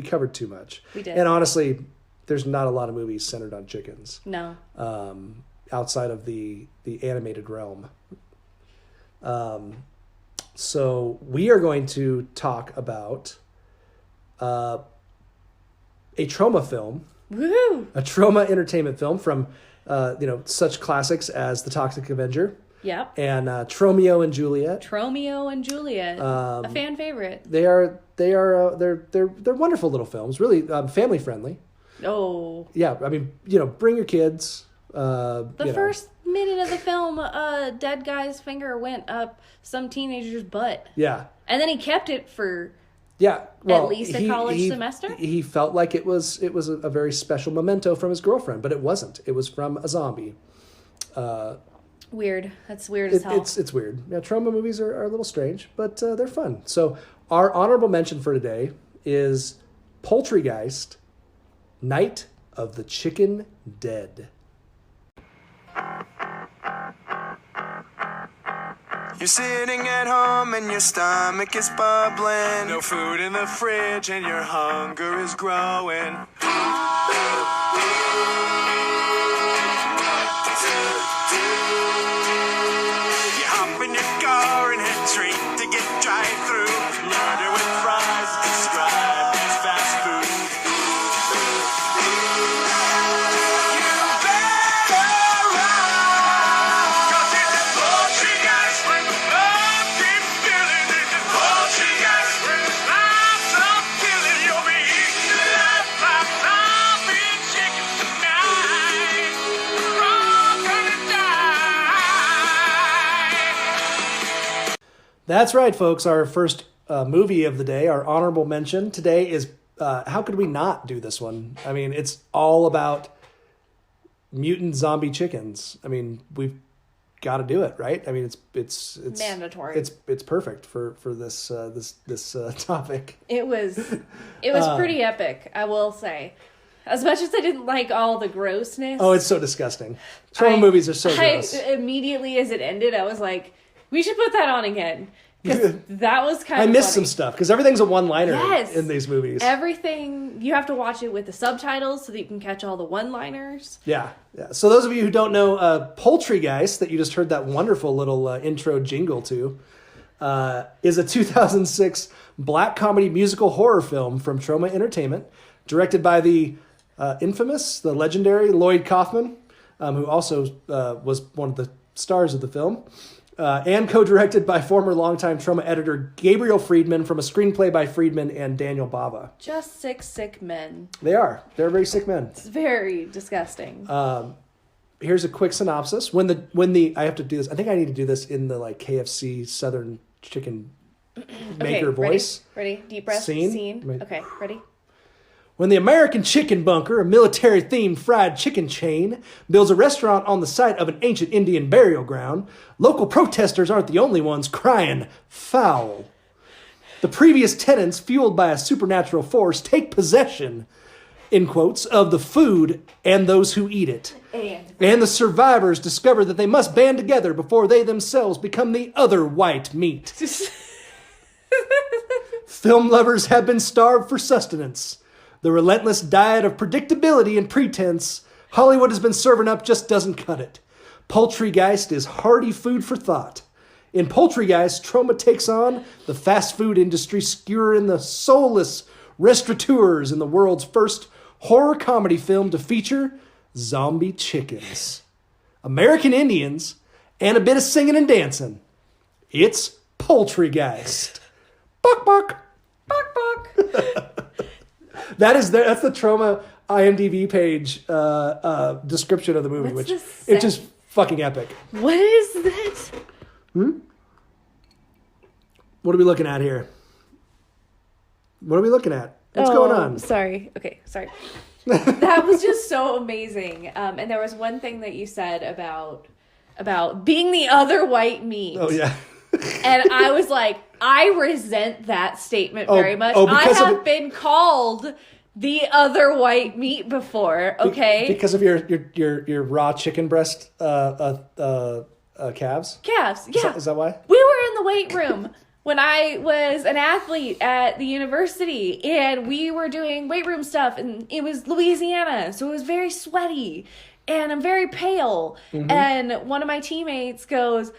S1: covered too much.
S3: We did.
S1: And honestly, there's not a lot of movies centered on chickens.
S3: No.
S1: Outside of the animated realm. So we are going to talk about a Troma film.
S3: Woohoo!
S1: A Troma entertainment film from such classics as The Toxic Avenger.
S3: Yep.
S1: And Tromeo and Juliet.
S3: A fan favorite.
S1: They're wonderful little films, really family friendly.
S3: Oh.
S1: Yeah, I mean, bring your kids.
S3: The first minute of the film, a dead guy's finger went up some teenager's butt.
S1: Yeah.
S3: And then he kept it for
S1: at
S3: least a college semester?
S1: He felt like it was a very special memento from his girlfriend, but it wasn't. It was from a zombie.
S3: Weird. That's weird as hell.
S1: It's weird. Yeah, Troma movies are a little strange, but they're fun. So our honorable mention for today is Poultrygeist, Night of the Chicken Dead.
S4: You're sitting at home and your stomach is bubbling. No food in the fridge and your hunger is growing. You hop in your car and head straight to get drive-through. Murder with fries described as fast food. You better run, 'cause it's a Poultrygeist. Love keep feeling it. It's Poultrygeist. Lots of killing. You'll be eating alive by zombie chicken tonight.
S1: That's right, folks. Our first movie of the day, our honorable mention today is, how could we not do this one? I mean, it's all about mutant zombie chickens. I mean, we've got to do it, right? I mean, it's
S3: mandatory.
S1: It's perfect for this topic.
S3: It was pretty epic, I will say. As much as I didn't like all the grossness.
S1: Oh, it's so disgusting. Troma movies are so gross.
S3: Immediately as it ended, I was like, we should put that on again. Because that was kind of
S1: I missed
S3: funny.
S1: some stuff, because everything's a one-liner in these movies.
S3: Everything, you have to watch it with the subtitles so that you can catch all the one-liners.
S1: Yeah. So those of you who don't know, Poultrygeist, that you just heard that wonderful little intro jingle to, is a 2006 black comedy musical horror film from Troma Entertainment, directed by the infamous, the legendary Lloyd Kaufman, who also was one of the stars of the film. And co-directed by former longtime Troma editor Gabriel Friedman from a screenplay by Friedman and Daniel Bava.
S3: Just sick men.
S1: They are. They're very sick men.
S3: It's very disgusting.
S1: Here's a quick synopsis. When the I have to do this. I think I need to do this in the like KFC Southern Chicken Maker voice.
S3: Ready? Deep breath.
S1: Scene.
S3: Okay, ready?
S1: When the American Chicken Bunker, a military-themed fried chicken chain, builds a restaurant on the site of an ancient Indian burial ground, local protesters aren't the only ones crying foul. The previous tenants, fueled by a supernatural force, take possession, in quotes, of the food and those who eat it. And the survivors discover that they must band together before they themselves become the other white meat. Film lovers have been starved for sustenance. The relentless diet of predictability and pretense Hollywood has been serving up just doesn't cut it. Poultrygeist is hearty food for thought. In Poultrygeist, Troma takes on the fast food industry, skewering the soulless restaurateurs in the world's first horror comedy film to feature zombie chickens, American Indians, and a bit of singing and dancing. It's Poultrygeist. Buck, buck.
S3: Buck, buck.
S1: That's the Troma IMDb page description of the movie,
S3: What's
S1: which
S3: this
S1: it's just fucking epic.
S3: What is this?
S1: What are we looking at here? What are we looking at? What's going on?
S3: Sorry. Okay, sorry. That was just so amazing. And there was one thing that you said about being the other white meat.
S1: Oh yeah.
S3: And I was like, I resent that statement very much. I have been called the other white meat before, okay?
S1: Because of your raw chicken breast calves?
S3: Calves, yeah.
S1: Is that why?
S3: We were in the weight room when I was an athlete at the university, and we were doing weight room stuff, and it was Louisiana, so it was very sweaty, and I'm very pale. Mm-hmm. And one of my teammates goes,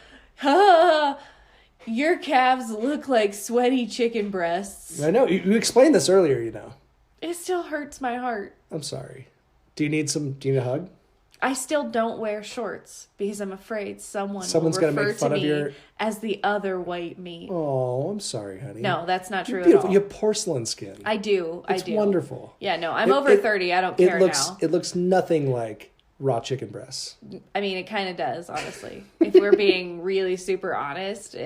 S3: your calves look like sweaty chicken breasts.
S1: I know. You explained this earlier, you know.
S3: It still hurts my heart.
S1: I'm sorry. Do you need a hug?
S3: I still don't wear shorts because I'm afraid someone's
S1: going to
S3: refer
S1: make fun
S3: to
S1: of
S3: me as the other white meat.
S1: Oh, I'm sorry, honey.
S3: No, that's not true
S1: You're beautiful.
S3: at all.
S1: You have porcelain skin.
S3: I do.
S1: It's wonderful.
S3: Yeah, no, I'm over 30. I don't care now.
S1: It looks nothing like raw chicken breasts.
S3: I mean, it kind of does, honestly. If we're being really super honest.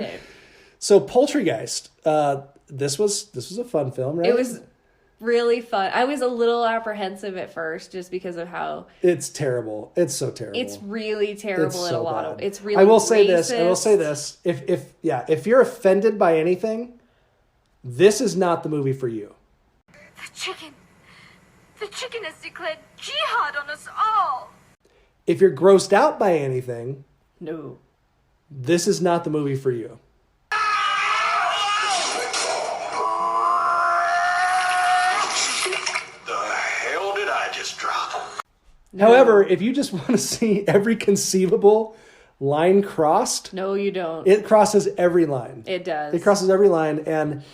S1: So Poultrygeist, this was a fun film, right?
S3: It was really fun. I was a little apprehensive at first just because of how
S1: it's terrible. It's so terrible.
S3: It's really terrible in a lot of. It's really.
S1: I will
S3: racist.
S1: say this. If you're offended by anything, this is not the movie for you.
S5: The chicken has declared jihad on us all.
S1: If you're grossed out by anything,
S3: no,
S1: this is not the movie for you. No. However, if you just want to see every conceivable line crossed,
S3: no, you don't.
S1: It crosses every line.
S3: It does.
S1: It crosses every line, and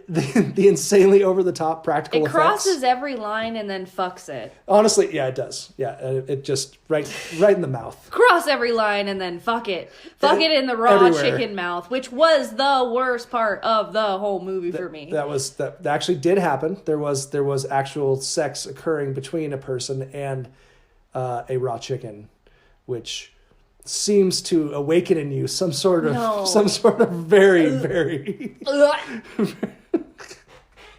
S1: the insanely over the top practical effects.
S3: It crosses every line and then fucks it.
S1: Honestly, yeah, it does. Yeah, it just right in the mouth.
S3: Cross every line and then fuck it. Fuck it in the raw everywhere. Chicken mouth, which was the worst part of the whole movie for me.
S1: That actually did happen. There was actual sex occurring between a person and a raw chicken, which seems to awaken in you some sort of very, very.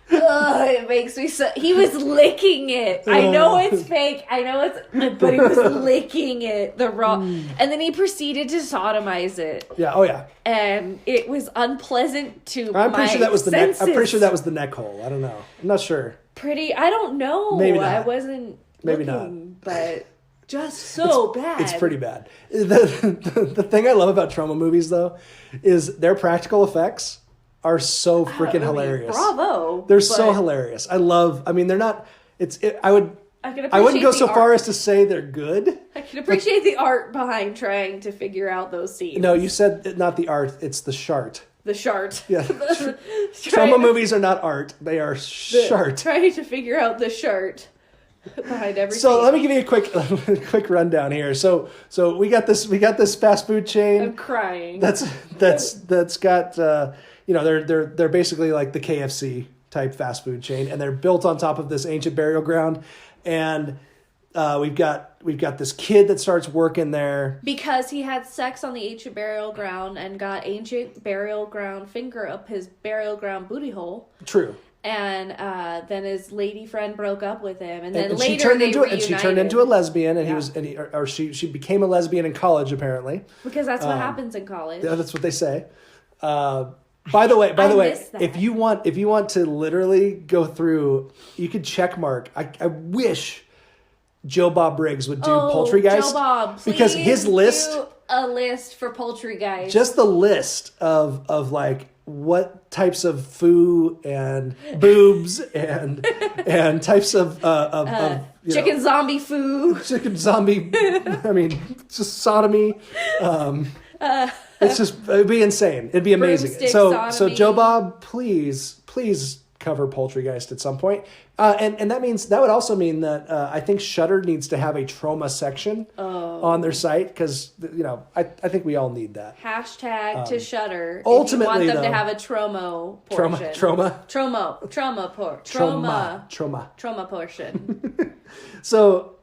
S3: It makes me so. He was licking it. I know it's fake. I know it's, but he was licking it the raw, and then he proceeded to sodomize it.
S1: Yeah. Oh yeah.
S3: And it was unpleasant to.
S1: I'm pretty sure that was the neck.
S3: senses.
S1: I'm pretty sure that was the neck hole. I don't know. I'm not sure.
S3: I don't know.
S1: Maybe not.
S3: I wasn't.
S1: Maybe
S3: looking, but just so bad.
S1: It's pretty bad. The thing I love about Troma movies though is their practical effects are so freaking hilarious.
S3: Bravo.
S1: They're so hilarious. I mean, they're not. I wouldn't go so far as to say they're good.
S3: I can appreciate the art behind trying to figure out those scenes.
S1: No, you said not the art. It's the shart.
S3: The shart.
S1: Yeah. Troma movies are not art. They are shart.
S3: Trying to figure out the shart behind everything.
S1: So let me give you a quick rundown here. So we got this fast food chain.
S3: I'm crying.
S1: That's got they're basically like the KFC type fast food chain, and they're built on top of this ancient burial ground, and we've got this kid that starts working there
S3: because he had sex on the ancient burial ground and got ancient burial ground finger up his burial ground booty hole.
S1: True.
S3: And then his lady friend broke up with him, and then
S1: and
S3: later
S1: she turned
S3: they
S1: into
S3: reunited.
S1: And she turned into a lesbian, and
S3: Yeah.
S1: she became a lesbian in college apparently.
S3: Because that's what happens in college.
S1: Yeah, that's what they say. By the way, if you want to literally go through, you could check mark. I wish Joe Bob Briggs would do Poultrygeist.
S3: Joe Bob, please
S1: because his list,
S3: do a list for Poultrygeist.
S1: just the list of like what types of foo and boobs and types of
S3: chicken zombie food.
S1: chicken zombie. I mean, just sodomy. It's just, it'd be insane. It'd be amazing.
S3: Broomstick
S1: So
S3: sodomy.
S1: Joe Bob, please cover Poultrygeist at some point. And that would also mean that I think Shudder needs to have a Troma section on their site because I think we all need that.
S3: Hashtag to Shudder.
S1: Ultimately,
S3: if you want them
S1: though,
S3: to have a Tromo portion. Troma portion.
S1: So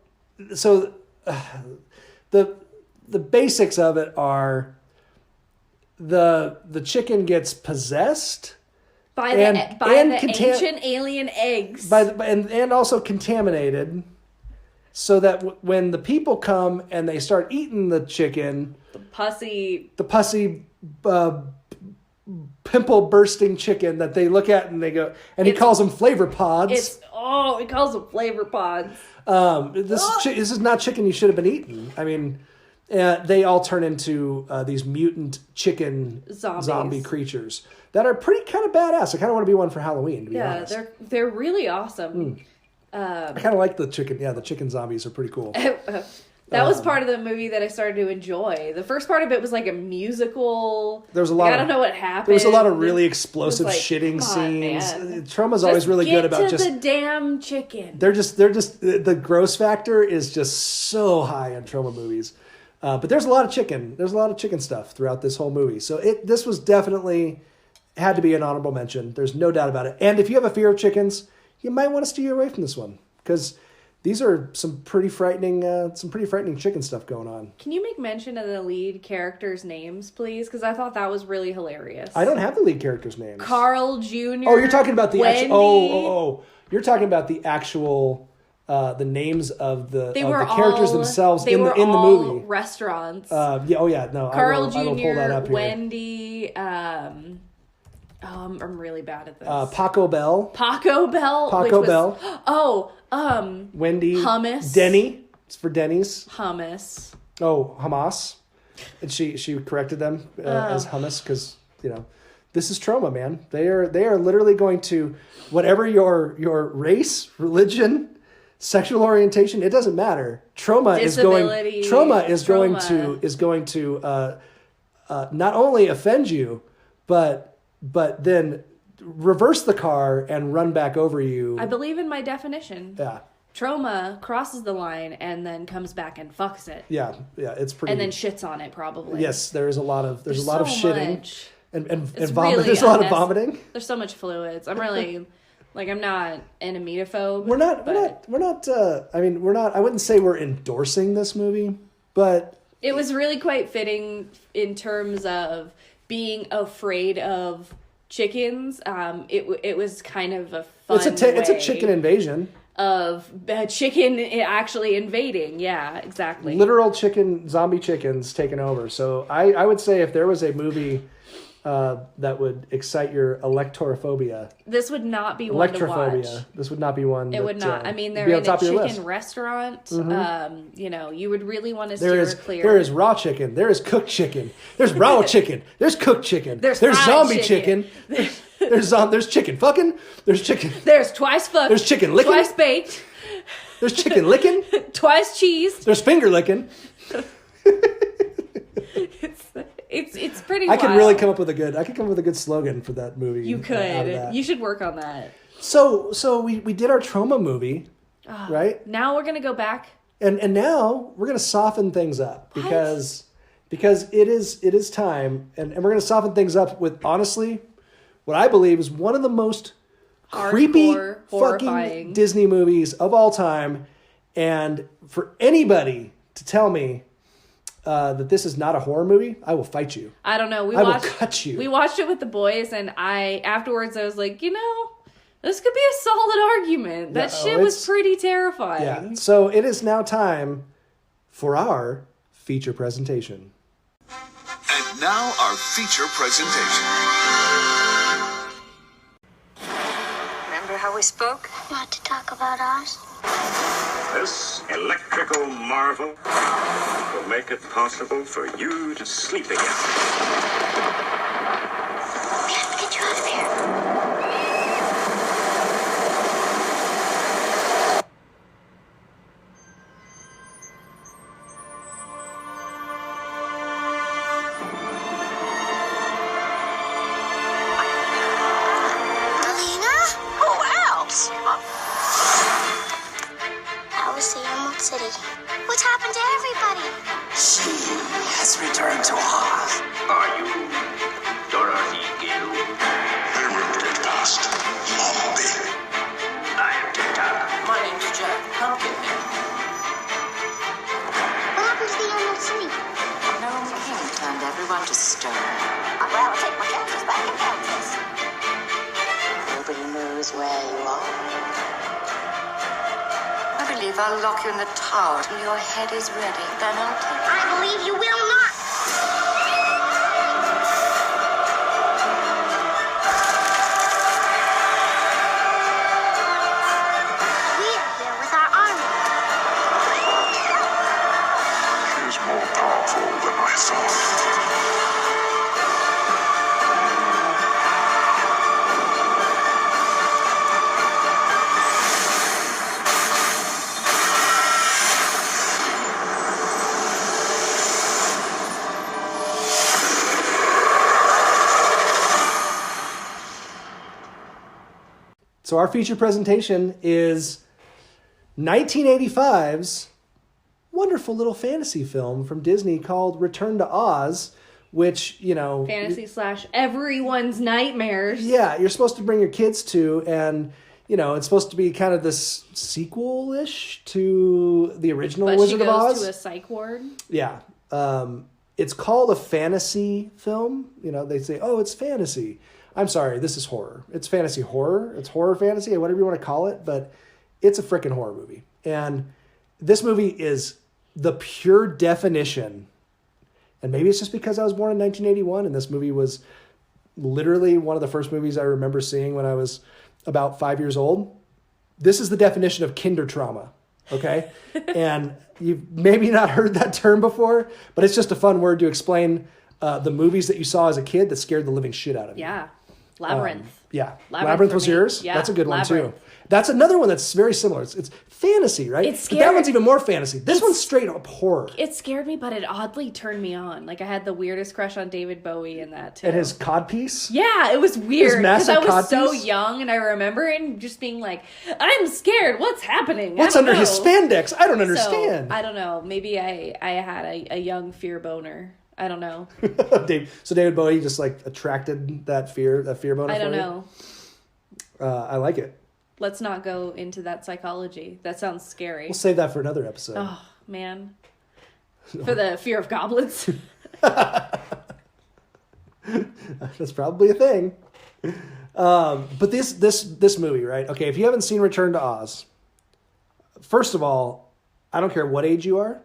S1: the basics of it are the chicken gets possessed
S3: by the ancient alien eggs.
S1: And also contaminated, so that when the people come and they start eating the chicken, the pussy pimple bursting chicken that they look at and they go, and he calls them flavor pods.
S3: He calls them flavor pods.
S1: This is not chicken you should have been eating. I mean, they all turn into these mutant chicken zombie creatures that are pretty kind of badass. I kind of want to be one for Halloween, to be honest.
S3: They're really awesome.
S1: I kind of like the chicken. Yeah, the chicken zombies are pretty cool.
S3: That was part of the movie that I started to enjoy. The first part of it was like a musical.
S1: There was a lot.
S3: I don't know what happened.
S1: There was a lot of really explosive shitting
S3: scenes.
S1: Troma's always really good about
S3: just the damn chicken.
S1: They're just the gross factor is just so high in Troma movies. But there's a lot of chicken. There's a lot of chicken stuff throughout this whole movie. So this was definitely had to be an honorable mention. There's no doubt about it. And if you have a fear of chickens, you might want to steer away from this one because these are some pretty frightening chicken stuff going on. Can
S3: you make mention of the lead characters' names, please? Because I thought that was really hilarious.
S1: I don't have the lead characters' names.
S3: Carl Jr.
S1: Oh, you're talking about the
S3: Wendy.
S1: actual. You're talking about the actual. The names of the characters themselves in the movie.
S3: Restaurants.
S1: No.
S3: Carl Jr.
S1: I will pull that up here.
S3: Wendy. I'm really bad at this.
S1: Paco Bell. Wendy.
S3: Hummus.
S1: Denny. It's for Denny's.
S3: Hummus.
S1: Oh, Hamas. And she corrected them as hummus because this is Troma, man. They are literally going to whatever your race, religion, sexual orientation, it doesn't matter. Troma is going to not only offend you, but then reverse the car and run back over you.
S3: I believe in my definition.
S1: Yeah.
S3: Troma crosses the line and then comes back and fucks it.
S1: Yeah, it's pretty.
S3: And then shits on it probably.
S1: Yes, there's a lot of shitting and vomit.
S3: Really
S1: there's a lot of vomiting.
S3: There's so much fluids. I'm really I'm not an emetophobe.
S1: We're not. I wouldn't say we're endorsing this movie, but
S3: It was really quite fitting in terms of being afraid of chickens. It was kind of a fun
S1: It's a chicken invasion.
S3: Of a chicken actually invading. Yeah, exactly.
S1: Literal zombie chickens taking over. So I would say if there was a movie that would excite your alektorophobia.
S3: This would not be one to watch.
S1: This would not be one.
S3: It would not. I mean, they're in a chicken restaurant.
S1: Mm-hmm.
S3: You would really want to steer clear.
S1: There is raw chicken. There is cooked chicken. There's raw chicken. There's cooked chicken.
S3: There's
S1: zombie chicken. There's chicken fucking. There's chicken.
S3: There's twice fucked.
S1: There's chicken licking.
S3: Twice baked.
S1: There's chicken licking.
S3: Twice cheese.
S1: There's finger licking.
S3: It's pretty.
S1: I could really come up with a good slogan for that movie.
S3: You could. You should work on that.
S1: So we did our Troma movie, right?
S3: Now we're gonna go back,
S1: and now we're gonna soften things up because it is time, and we're gonna soften things up with honestly, what I believe is one of the most creepy, fucking Disney movies of all time, and for anybody to tell me that this is not a horror movie, I will fight you.
S3: I don't know.
S1: I will cut you.
S3: We watched it with the boys, and afterwards I was like, this could be a solid argument. That shit was pretty terrifying.
S1: Yeah. So it is now time for our feature presentation.
S6: And now our feature presentation.
S5: Remember how we spoke?
S7: Not to talk about us.
S4: This electrical marvel will make it possible for you to sleep again.
S7: We have to get you out of here. Melina?
S5: Who else?
S7: How was the Emerald City? What's happened to everybody?
S8: She has returned to Oz.
S4: Are you Dorothy Gill?
S6: They ripped it dust. Bumblebee.
S4: I am Tata.
S8: My name's Jack Pumpkin.
S7: What happened to the Emerald City?
S8: No king turned everyone to stone.
S7: Well, I'll take my chances back in Kansas.
S8: Nobody knows where you are. I believe I'll lock you in the tower till your head is ready. Then I'll take you.
S7: I believe you will not. We're here with our army.
S6: She's more powerful than I thought.
S1: So our feature presentation is 1985's wonderful little fantasy film from Disney called Return to Oz, which,
S3: Fantasy / everyone's nightmares.
S1: Yeah, you're supposed to bring your kids to, and, it's supposed to be kind of this sequel-ish to the original Wizard of Oz.
S3: But she goes to a psych ward.
S1: Yeah. It's called a fantasy film. They say, oh, it's fantasy. I'm sorry, this is horror. It's fantasy horror. It's horror fantasy, whatever you want to call it, but it's a freaking horror movie. And this movie is the pure definition. And maybe it's just because I was born in 1981 and this movie was literally one of the first movies I remember seeing when I was about 5 years old. This is the definition of kinder trauma, okay? And you've maybe not heard that term before, but it's just a fun word to explain the movies that you saw as a kid that scared the living shit out of you.
S3: Yeah. Labyrinth.
S1: Yeah. Labyrinth was yours?
S3: Yeah.
S1: That's a good one
S3: Labyrinth.
S1: too. That's another one that's very similar. It's fantasy, right?
S3: It's
S1: but that one's even more fantasy. This one's straight up horror.
S3: It scared me, but it oddly turned me on. Like, I had the weirdest crush on David Bowie in that too.
S1: And his codpiece?
S3: Yeah, it was weird because
S1: massive
S3: I was so
S1: codpiece?
S3: young, and I remember it and just being like, "I'm scared. What's happening?
S1: What's under his spandex? I don't understand."
S3: So, I don't know. Maybe I had a young fear boner. I don't know.
S1: So David Bowie just attracted that fear boner.
S3: I don't
S1: for you?
S3: know.
S1: I like it.
S3: Let's not go into that psychology. That sounds scary.
S1: We'll save that for another episode.
S3: Oh man. For the fear of goblins.
S1: That's probably a thing. But this movie, right? Okay, if you haven't seen Return to Oz, first of all, I don't care what age you are,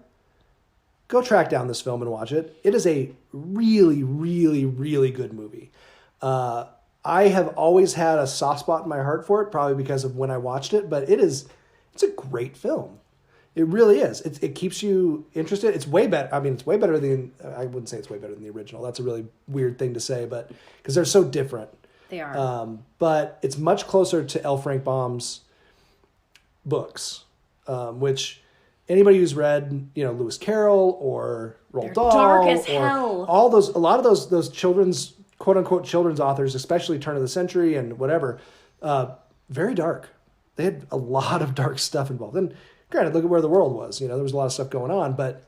S1: go track down this film and watch it. It is a really, really, really good movie. I have always had a soft spot in my heart for it, probably because of when I watched it, but it's a great film. It really is. It keeps you interested. It's way better. I mean, it's way better than, I wouldn't say it's way better than the original. That's a really weird thing to say, but because they're so different.
S3: They are.
S1: But it's much closer to L. Frank Baum's books, which anybody who's read, Lewis Carroll or Roald Dahl,
S3: dark as hell.
S1: All those, a lot of those children's, quote unquote, children's authors, especially turn of the century and whatever, very dark. They had a lot of dark stuff involved. And granted, look at where the world was. There was a lot of stuff going on, but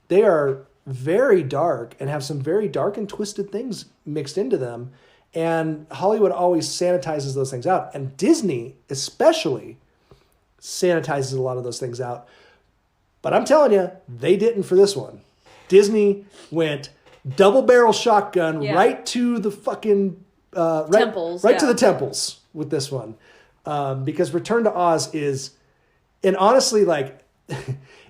S1: they are very dark and have some very dark and twisted things mixed into them. And Hollywood always sanitizes those things out. And Disney especially sanitizes a lot of those things out. But I'm telling you, they didn't for this one. Disney went double barrel shotgun right to the fucking
S3: temples,
S1: right to the temples with this one. Because Return to Oz is, and honestly, like,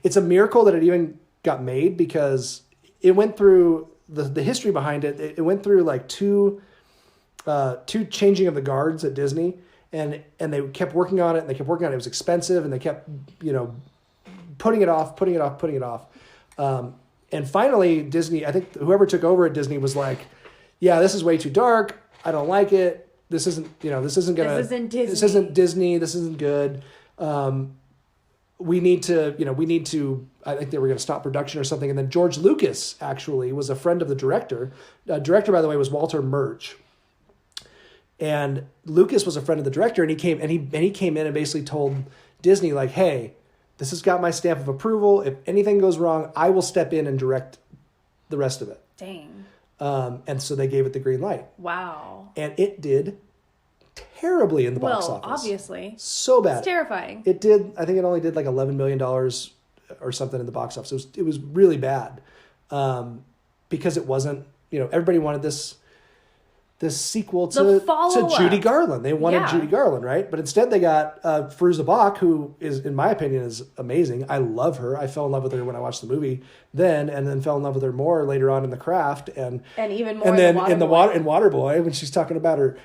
S1: it's a miracle that it even got made, because it went through the history behind it. It went through like two changing of the guards at Disney, and they kept working on it, and they kept working on it. It was expensive, and they kept, putting it off. And finally, Disney, I think whoever took over at Disney was like, yeah, this is way too dark. I don't like it. This isn't Disney. This isn't good. We need to, I think they were going to stop production or something. And then George Lucas actually was a friend of the director. Director, by the way, was Walter Murch. And Lucas was a friend of the director, and he came in and basically told Disney, like, hey, this has got my stamp of approval. If anything goes wrong, I will step in and direct the rest of it.
S3: Dang.
S1: And so they gave it the green light.
S3: Wow.
S1: And it did terribly in the box office.
S3: Well, obviously.
S1: So bad.
S3: It's terrifying.
S1: It did, I think it only did like $11 million or something in the box office. It was really bad. Because it wasn't, everybody wanted this sequel to Judy Garland. They wanted Judy Garland, right? But instead they got Fairuza Balk, who is, in my opinion, is amazing. I love her. I fell in love with her when I watched the movie and then fell in love with her more later on in The Craft, and
S3: even more
S1: in Waterboy, when she's talking about her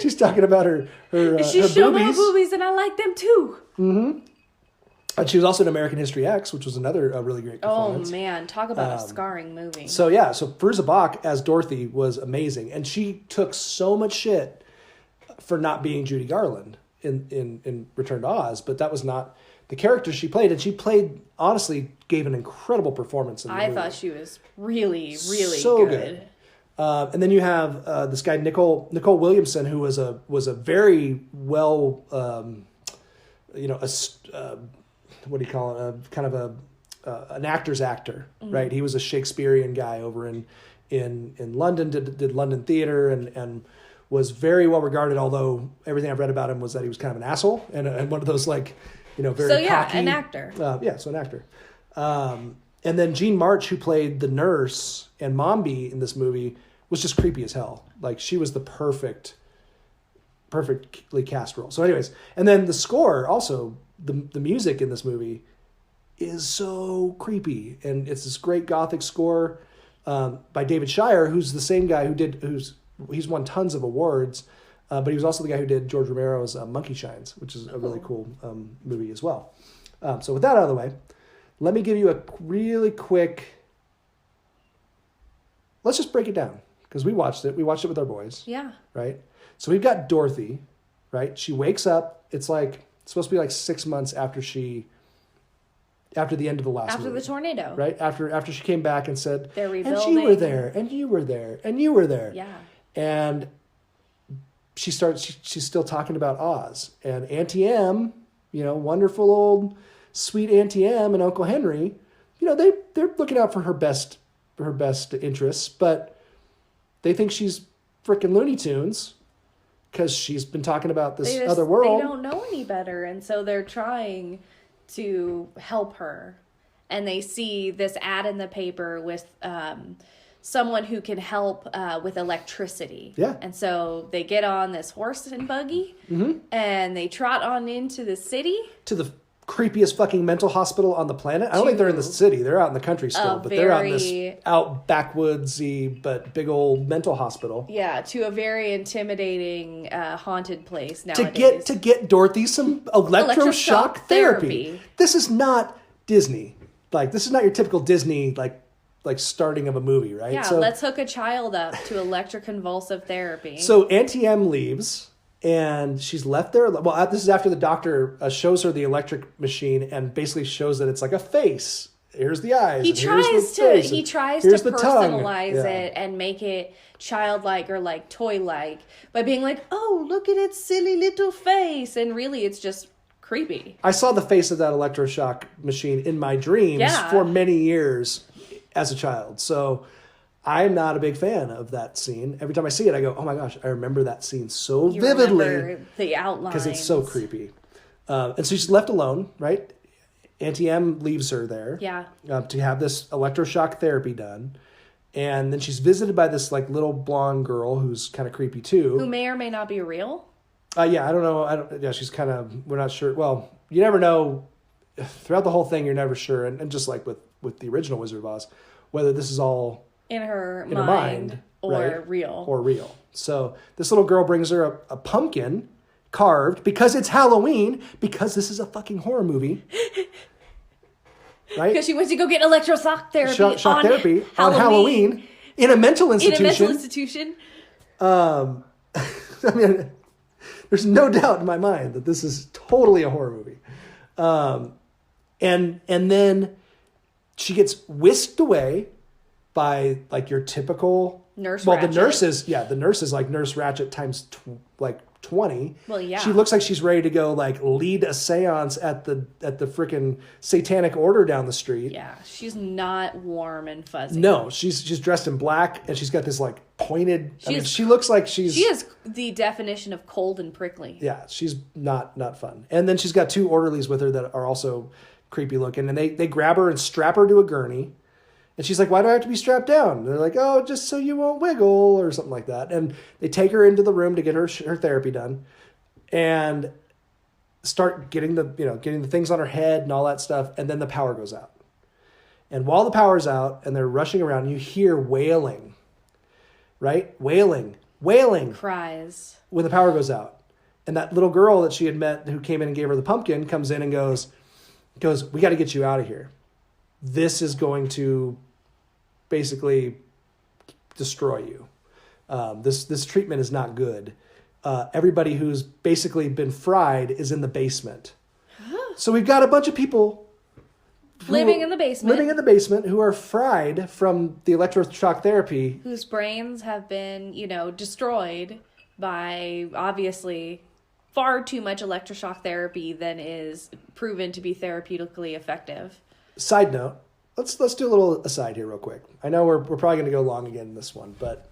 S1: she's talking about her
S3: she
S1: her
S3: showed
S1: boobies.
S3: my boobies, and I like them too.
S1: Mm-hmm. And she was also in American History X, which was another really great performance.
S3: Oh man, talk about a scarring movie.
S1: So Fairuza Balk as Dorothy was amazing, and she took so much shit for not being Judy Garland in Return to Oz, but that was not the character she played, and she played, honestly, gave an incredible performance in the movie.
S3: I thought she was really, really
S1: so
S3: good.
S1: And then you have this guy Nicole Williamson, who was a very well, what do you call it? Kind of an actor's actor, right? He was a Shakespearean guy over in London, did London theater, and was very well regarded. Although everything I've read about him was that he was kind of an asshole and one of those very cocky.
S3: An actor.
S1: So an actor. And then Jean March, who played the nurse and Mombi in this movie, was just creepy as hell. Like, she was the perfectly cast role. So anyways, and then the score also, the music in this movie is so creepy, and it's this great gothic score by David Shire, who's the same guy he's won tons of awards, but he was also the guy who did George Romero's Monkey Shines, which is a really cool movie as well. So with that out of the way, let me give you a really quick. Let's just break it down, because we watched it. We watched it with our boys.
S3: Yeah.
S1: Right. So we've got Dorothy, right? She wakes up. It's supposed to be like 6 months after the end of the last movie.
S3: After the tornado.
S1: Right? After she came back and said,
S3: they're rebuilding.
S1: And you were there, and you were there, and you were there.
S3: Yeah.
S1: And she's still talking about Oz. And Auntie Em, wonderful old sweet Auntie Em and Uncle Henry, they're looking out for her best interests, but they think she's frickin' Looney Tunes, because she's been talking about this other world.
S3: They don't know any better, and so they're trying to help her. and they see this ad in the paper with someone who can help with electricity.
S1: Yeah.
S3: And so they get on this horse and buggy, and they trot on into the city.
S1: To the creepiest fucking mental hospital on the planet. I don't think they're in the city. They're out in the country still, but they're out in this out backwoodsy but big old mental hospital.
S3: Yeah, to a very intimidating haunted place nowadays.
S1: To get Dorothy some electroshock therapy. This is not Disney. Like, this is not your typical Disney like starting of a movie, right?
S3: Yeah,
S1: so,
S3: let's hook a child up to electroconvulsive therapy.
S1: So Auntie M leaves. And she's left there. Well, this is after the doctor shows her the electric machine and basically shows that it's like a face. Here's the eyes.
S3: He tries to personalize it and make it childlike or like toy-like by being like, oh, look at its silly little face. And really, it's just creepy.
S1: I saw the face of that electroshock machine in my dreams for many years as a child. So I'm not a big fan of that scene. Every time I see it, I go, oh my gosh, I remember that scene so vividly.
S3: Remember the outlines.
S1: Because it's so creepy. And so she's left alone, right? Auntie M leaves her there.
S3: Yeah.
S1: To have this electroshock therapy done. And then she's visited by this like little blonde girl who's kind of creepy too.
S3: Who may or may not be real.
S1: Yeah, I don't know. She's kind of, we're not sure. Well, you never know. Throughout the whole thing, you're never sure. And just like with the original Wizard of Oz, whether this is all
S3: in her mind or
S1: right?
S3: real.
S1: Or real. So this little girl brings her a pumpkin carved because it's Halloween, because this is a fucking horror movie. Right?
S3: Because she went to go get electroshock therapy
S1: on Halloween in a mental
S3: institution.
S1: I mean, there's no doubt in my mind that this is totally a horror movie. And then she gets whisked away by like your typical
S3: Nurse
S1: Ratchet.
S3: Ratchet.
S1: The nurse is like Nurse Ratchet times 20.
S3: Well, yeah.
S1: She looks like she's ready to go like lead a seance at the freaking satanic order down the street.
S3: Yeah, she's not warm and fuzzy.
S1: No, she's dressed in black and she's got this like pointed. She looks like she
S3: is the definition of cold and prickly.
S1: Yeah, she's not fun. And then she's got two orderlies with her that are also creepy looking, and they grab her and strap her to a gurney. And she's like, why do I have to be strapped down? And they're like, oh, just so you won't wiggle or something like that. And they take her into the room to get her therapy done and start getting the things on her head and all that stuff. And then the power goes out. And while the power's out and they're rushing around, you hear wailing, right? Wailing.
S3: Cries.
S1: When the power goes out. And that little girl that she had met who came in and gave her the pumpkin comes in and goes, we got to get you out of here. This is going to basically destroy you. This treatment is not good. Everybody who's basically been fried is in the basement. So we've got a bunch of people
S3: living in the basement
S1: who are fried from the electroshock therapy.
S3: Whose brains have been, destroyed by obviously far too much electroshock therapy than is proven to be therapeutically effective. Side
S1: note, let's do a little aside here real quick. I know we're probably going to go long again in this one, but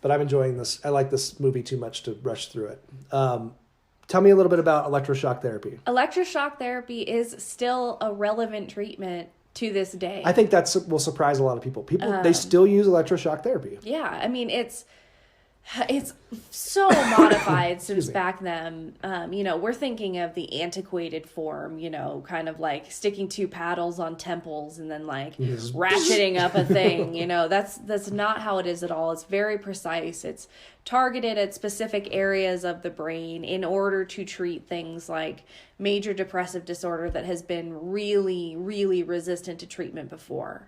S1: I'm enjoying this. I like this movie too much to rush through it. Tell me a little bit about electroshock therapy.
S3: Electroshock therapy is still a relevant treatment to this day.
S1: I think that will surprise a lot of people. They still use electroshock therapy.
S3: Yeah, I mean, it's so modified since back then. We're thinking of the antiquated form, kind of like sticking two paddles on temples and then like ratcheting up a thing. That's not how it is at all. It's very precise. It's targeted at specific areas of the brain in order to treat things like major depressive disorder that has been really, really resistant to treatment before.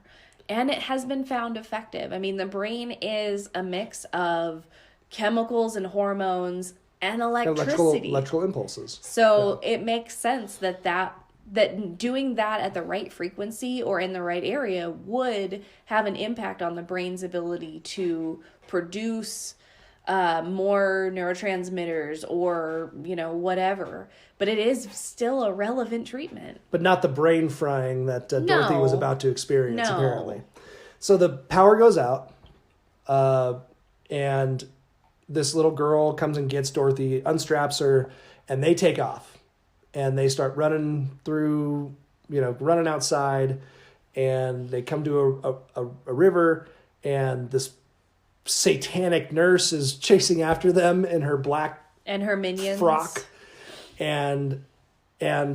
S3: And it has been found effective. I mean, the brain is a mix of chemicals and hormones and electricity.
S1: Electrical impulses.
S3: So it makes sense that doing that at the right frequency or in the right area would have an impact on the brain's ability to produce more neurotransmitters or, whatever. But it is still a relevant treatment.
S1: But not the brain frying that Dorothy was about to experience, apparently. So the power goes out, and this little girl comes and gets Dorothy, unstraps her, and they take off. And they start running through, running outside. and they come to a river, and this satanic nurse is chasing after them in her black
S3: and her minions
S1: frock, and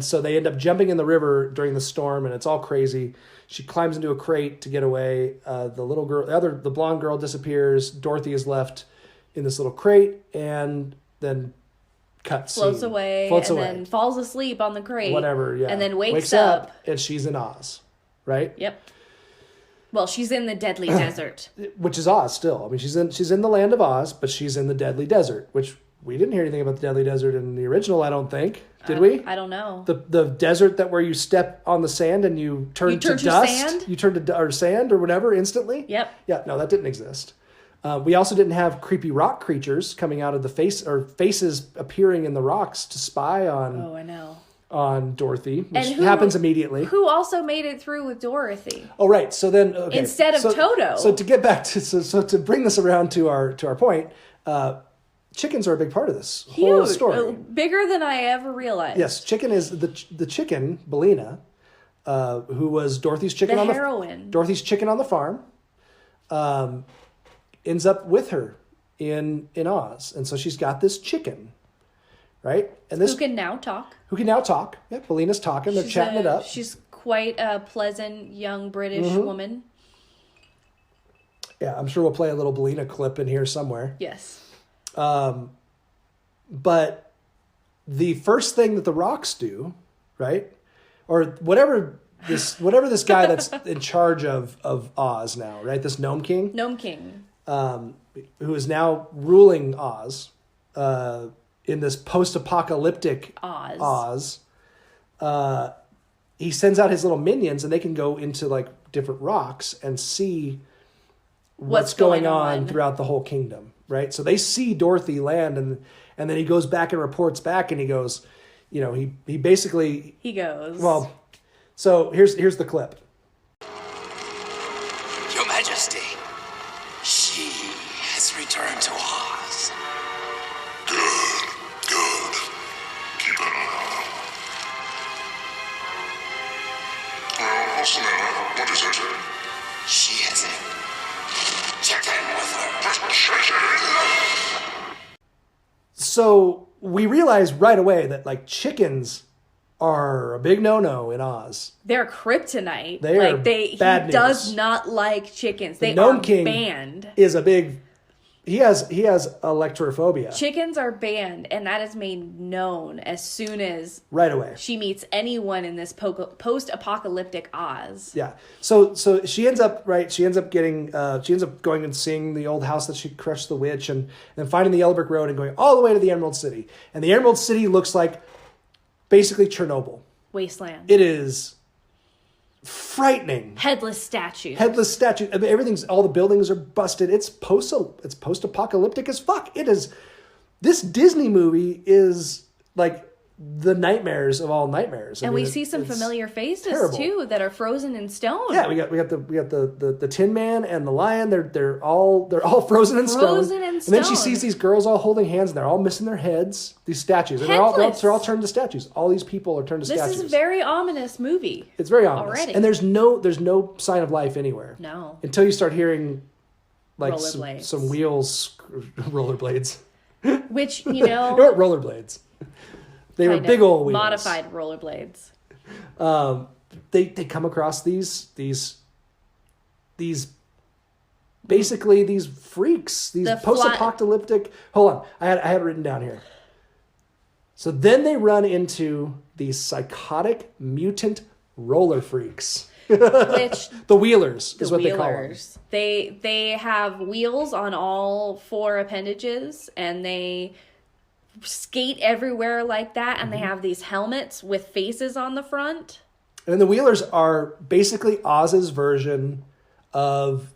S1: so they end up jumping in the river during the storm, and it's all crazy. She climbs into a crate to get away. The little girl, the blonde girl, disappears. Dorothy is left in this little crate, and then
S3: floats away, then falls asleep on the crate.
S1: Whatever, yeah.
S3: And then wakes up,
S1: and she's in Oz, right?
S3: Yep. Well, she's in the deadly desert,
S1: which is Oz still. I mean, she's in the land of Oz, but she's in the deadly desert, which we didn't hear anything about the deadly desert in the original. I don't think. Did we?
S3: I don't know.
S1: The desert that where you step on the sand and you turn to dust. Sand? You turn to sand or whatever instantly.
S3: Yep.
S1: Yeah. No, that didn't exist. We also didn't have creepy rock creatures coming out of the faces appearing in the rocks to spy on.
S3: Oh, I know.
S1: On Dorothy, which happens immediately.
S3: Who also made it through with Dorothy?
S1: Oh, right. So then,
S3: instead of Toto.
S1: So to get back to to bring this around to our point, chickens are a big part of this whole story.
S3: Bigger than I ever realized.
S1: Yes, chicken is the chicken, Bellina, who was Dorothy's chicken on the
S3: heroine.
S1: Dorothy's chicken on the farm. Ends up with her in Oz, and so she's got this chicken, right? And this
S3: who can now talk.
S1: Yeah, Bellina's talking. They're chatting it up.
S3: She's quite a pleasant young British woman.
S1: Yeah, I'm sure we'll play a little Bellina clip in here somewhere.
S3: Yes.
S1: But the first thing that the rocks do, right, or whatever this guy that's in charge of Oz now, right? This Gnome King, who is now ruling Oz, in this post-apocalyptic Oz. He sends out his little minions, and they can go into like different rocks and see what's going on throughout the whole kingdom, right? So they see Dorothy land, and then he goes back and reports back, and he goes, he basically
S3: goes.
S1: Well, so here's the clip.
S9: Your Majesty, she has returned to Oz.
S6: Good. Keep an eye on her. What's the matter? What is it?
S9: She has a chicken with her.
S6: Chicken?
S1: So we realize right away that like chickens are a big no-no in Oz.
S3: They're kryptonite.
S1: He
S3: does not like chickens. They
S1: Gnome
S3: are
S1: King
S3: banned.
S1: Is a big. He has Alektorophobia.
S3: Chickens are banned, and that is made known as soon as
S1: right away
S3: she meets anyone in this post-apocalyptic Oz.
S1: Yeah. So she ends up getting she ends up going and seeing the old house that she crushed the witch, and then finding the Yellow Brick Road and going all the way to the Emerald City. And the Emerald City looks like basically Chernobyl.
S3: Wasteland.
S1: It is frightening.
S3: Headless statue.
S1: I mean, all the buildings are busted. It's post-apocalyptic as fuck. It is. This Disney movie is like the nightmares of all nightmares.
S3: And we see some familiar faces
S1: terrible.
S3: Too that are frozen in stone.
S1: Yeah, we got the Tin Man and the Lion. They're all frozen in stone. And then she sees these girls all holding hands, and they're all missing their heads. These statues, and they're all turned to statues. All these people are turned to statues.
S3: This is a very ominous movie.
S1: It's very ominous
S3: already.
S1: And there's no sign of life anywhere.
S3: No.
S1: Until you start hearing like
S3: some
S1: wheels, rollerblades.
S3: Which
S1: They weren't rollerblades. They were big old wheels.
S3: Modified rollerblades.
S1: They come across these basically these freaks, these post-apocalyptic. Hold on, I had it written down here. So then they run into these psychotic mutant roller freaks.
S3: Which
S1: the wheelers is what they call them.
S3: They have wheels on all four appendages, and they skate everywhere like that, and they have these helmets with faces on the front.
S1: And the wheelers are basically Oz's version of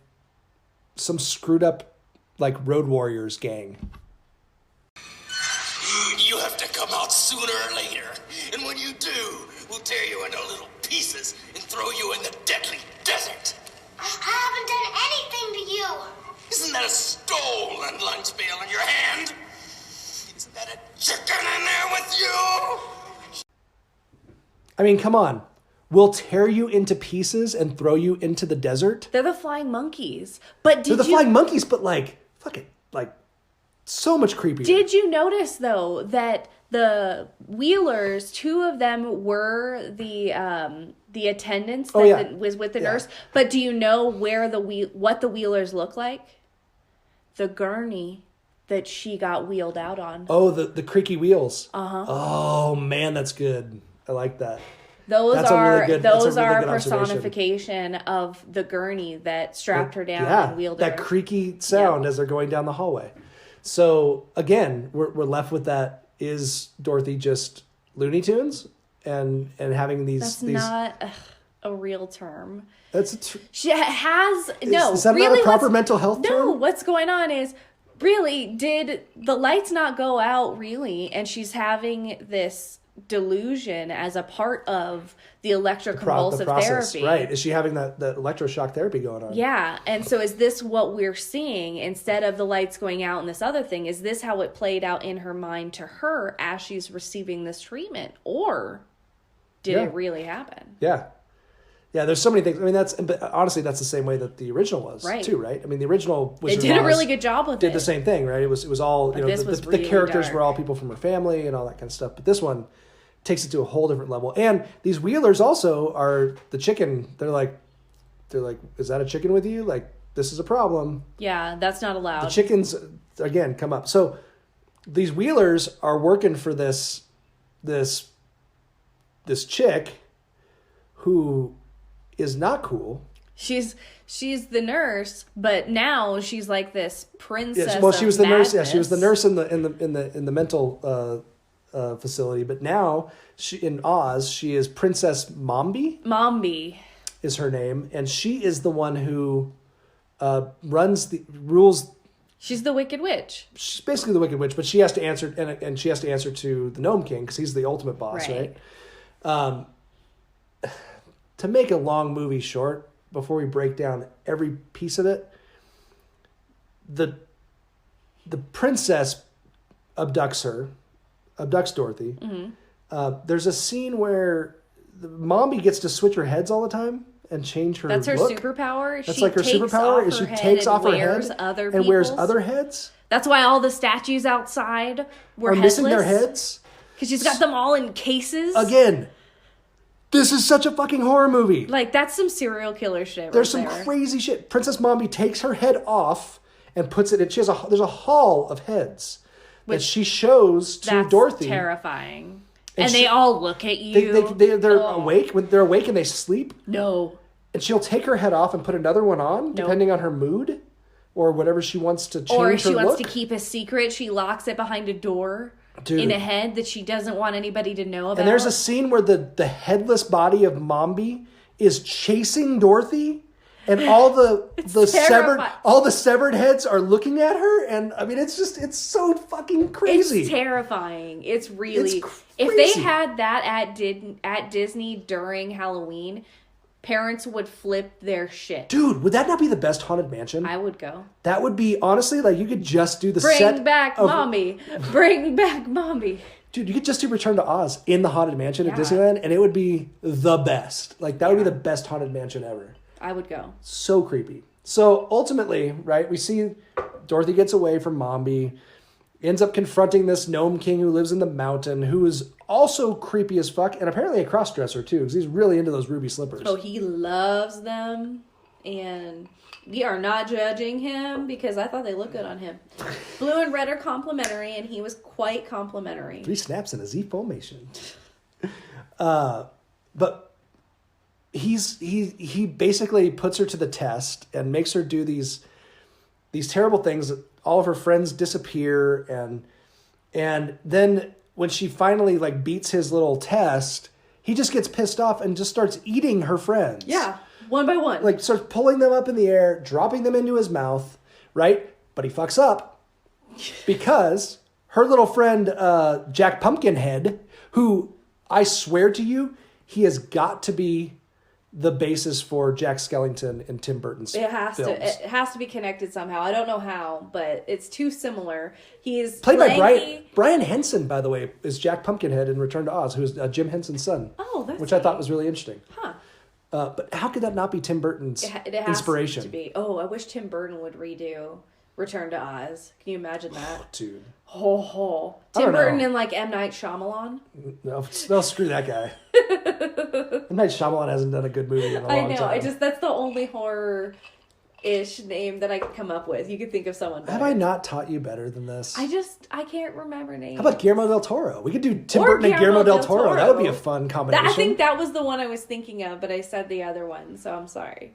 S1: some screwed up like Road Warriors gang.
S9: You have to come out sooner or later, and when you do, we'll tear you into little pieces and throw you in the deadly desert.
S7: I haven't done anything to you.
S9: Isn't that a stolen lunch pail in your hand? Isn't that a chicken in there with you?
S1: I mean, come on. will tear you into pieces and throw you into the desert.
S3: They're the flying monkeys. But
S1: They're the flying monkeys, but like, fucking, like, so much creepier.
S3: Did you notice, though, that the wheelers, 2 of them were the attendants that was with the nurse? But do you know where what the wheelers look like? The gurney that she got wheeled out on.
S1: Oh, the creaky wheels. Uh-huh. Oh, man, that's good. I like that.
S3: Those are a personification of the gurney that strapped her down and wheeled her.
S1: That creaky sound as they're going down the hallway. So again, we're left with that. Is Dorothy just Looney Tunes and having these?
S3: That's not a real term.
S1: That's
S3: she has no.
S1: Is that
S3: really
S1: not a proper mental health term?
S3: No, what's going on is really did the lights not go out really, and she's having this delusion as a part of the electroconvulsive therapy.
S1: Right. Is she having that electroshock therapy going on?
S3: Yeah. And so is this what we're seeing instead of the lights going out and this other thing? Is this how it played out in her mind to her as she's receiving this treatment? Or did it really happen?
S1: Yeah. Yeah, there's so many things. I mean, but honestly, that's the same way that the original was too, right? I mean, the original was.
S3: They did a really good job with it.
S1: Did the same thing, right? It was all, you know, the characters were all people from her family and all that kind of stuff. But this one takes it to a whole different level. And these wheelers also are the chicken. They're like, is that a chicken with you? Like, this is a problem.
S3: Yeah, that's not allowed.
S1: The chickens, again, come up. So these wheelers are working for this chick who is not cool.
S3: She's the nurse, but now she's like this princess.
S1: Yes, well, she was the
S3: madness.
S1: nurse. Yeah, she was the nurse in the mental facility. But now in Oz, she is Princess Mombi.
S3: Mombi
S1: is her name, and she is the one who rules.
S3: She's the Wicked Witch.
S1: She's basically the Wicked Witch, but she has to answer, and she has to answer to the Gnome King because he's the ultimate boss, right? To make a long movie short, before we break down every piece of it, the princess abducts Dorothy. Mm-hmm. There's a scene where the Mombi gets to switch her heads all the time and change her
S3: That's her
S1: look.
S3: superpower?
S1: That's like her superpower. Is she takes off her head and wears other heads?
S3: That's why all the statues outside were
S1: missing their heads?
S3: Because she's got them all in cases.
S1: Again, this is such a fucking horror movie.
S3: Like, that's some serial killer shit.
S1: There's some crazy shit. Princess Mombi takes her head off and puts it in. There's a hall of heads that she shows to Dorothy.
S3: That's terrifying. And they all look at you.
S1: They're awake. When they're awake and they sleep.
S3: No.
S1: And she'll take her head off and put another one on, depending on her mood or whatever she wants to change her look.
S3: Or she wants to keep a secret. She locks it behind a door. Dude. In a head that she doesn't want anybody to know about.
S1: And there's a scene where the headless body of Mombi is chasing Dorothy, and all the severed heads are looking at her, and I mean it's so fucking crazy.
S3: It's terrifying. It's really if they had that at Disney during Halloween, parents would flip their shit.
S1: Dude, would that not be the best Haunted Mansion?
S3: I would go.
S1: That would be, honestly, like, you could just do the
S3: Bring back Mommy. Bring back Mommy.
S1: Dude, you could just do Return to Oz in the Haunted Mansion at Disneyland, and it would be the best. Like, that would be the best Haunted Mansion ever.
S3: I would go.
S1: So creepy. So, ultimately, right, we see Dorothy gets away from Mombi, ends up confronting this Gnome King who lives in the mountain, who is also creepy as fuck, and apparently a cross-dresser too, because he's really into those ruby slippers.
S3: Oh, he loves them, and we are not judging him, because I thought they looked good on him. Blue and red are complementary, and he was quite complimentary.
S1: 3 snaps in a Z formation. But he basically puts her to the test and makes her do these terrible things. All of her friends disappear, and then when she finally like beats his little test, he just gets pissed off and just starts eating her friends.
S3: Yeah, one by one.
S1: Like starts pulling them up in the air, dropping them into his mouth, right? But he fucks up because her little friend Jack Pumpkinhead, who I swear to you, he has got to be the basis for Jack Skellington and Tim Burton's
S3: It has
S1: films.
S3: to. It has to be connected somehow. I don't know how, but it's too similar. He's
S1: Played by
S3: lanky.
S1: Brian Henson, by the way, is Jack Pumpkinhead in Return to Oz, who is Jim Henson's son.
S3: Oh, that's
S1: which I thought was really interesting.
S3: Huh.
S1: But how could that not be Tim Burton's
S3: It has
S1: inspiration?
S3: to be. Oh, I wish Tim Burton would redo Return to Oz. Can you imagine that?
S1: Dude.
S3: Tim Burton and like M. Night Shyamalan?
S1: No, screw that guy. M. Night Shyamalan hasn't done a good movie in a long time.
S3: I know. That's the only horror-ish name that I could come up with. You could think of someone better.
S1: Have I not taught you better than this?
S3: I can't remember names.
S1: How about Guillermo del Toro? We could do Tim Burton and Guillermo del Toro. That would be a fun combination.
S3: I think that was the one I was thinking of, but I said the other one, so I'm sorry.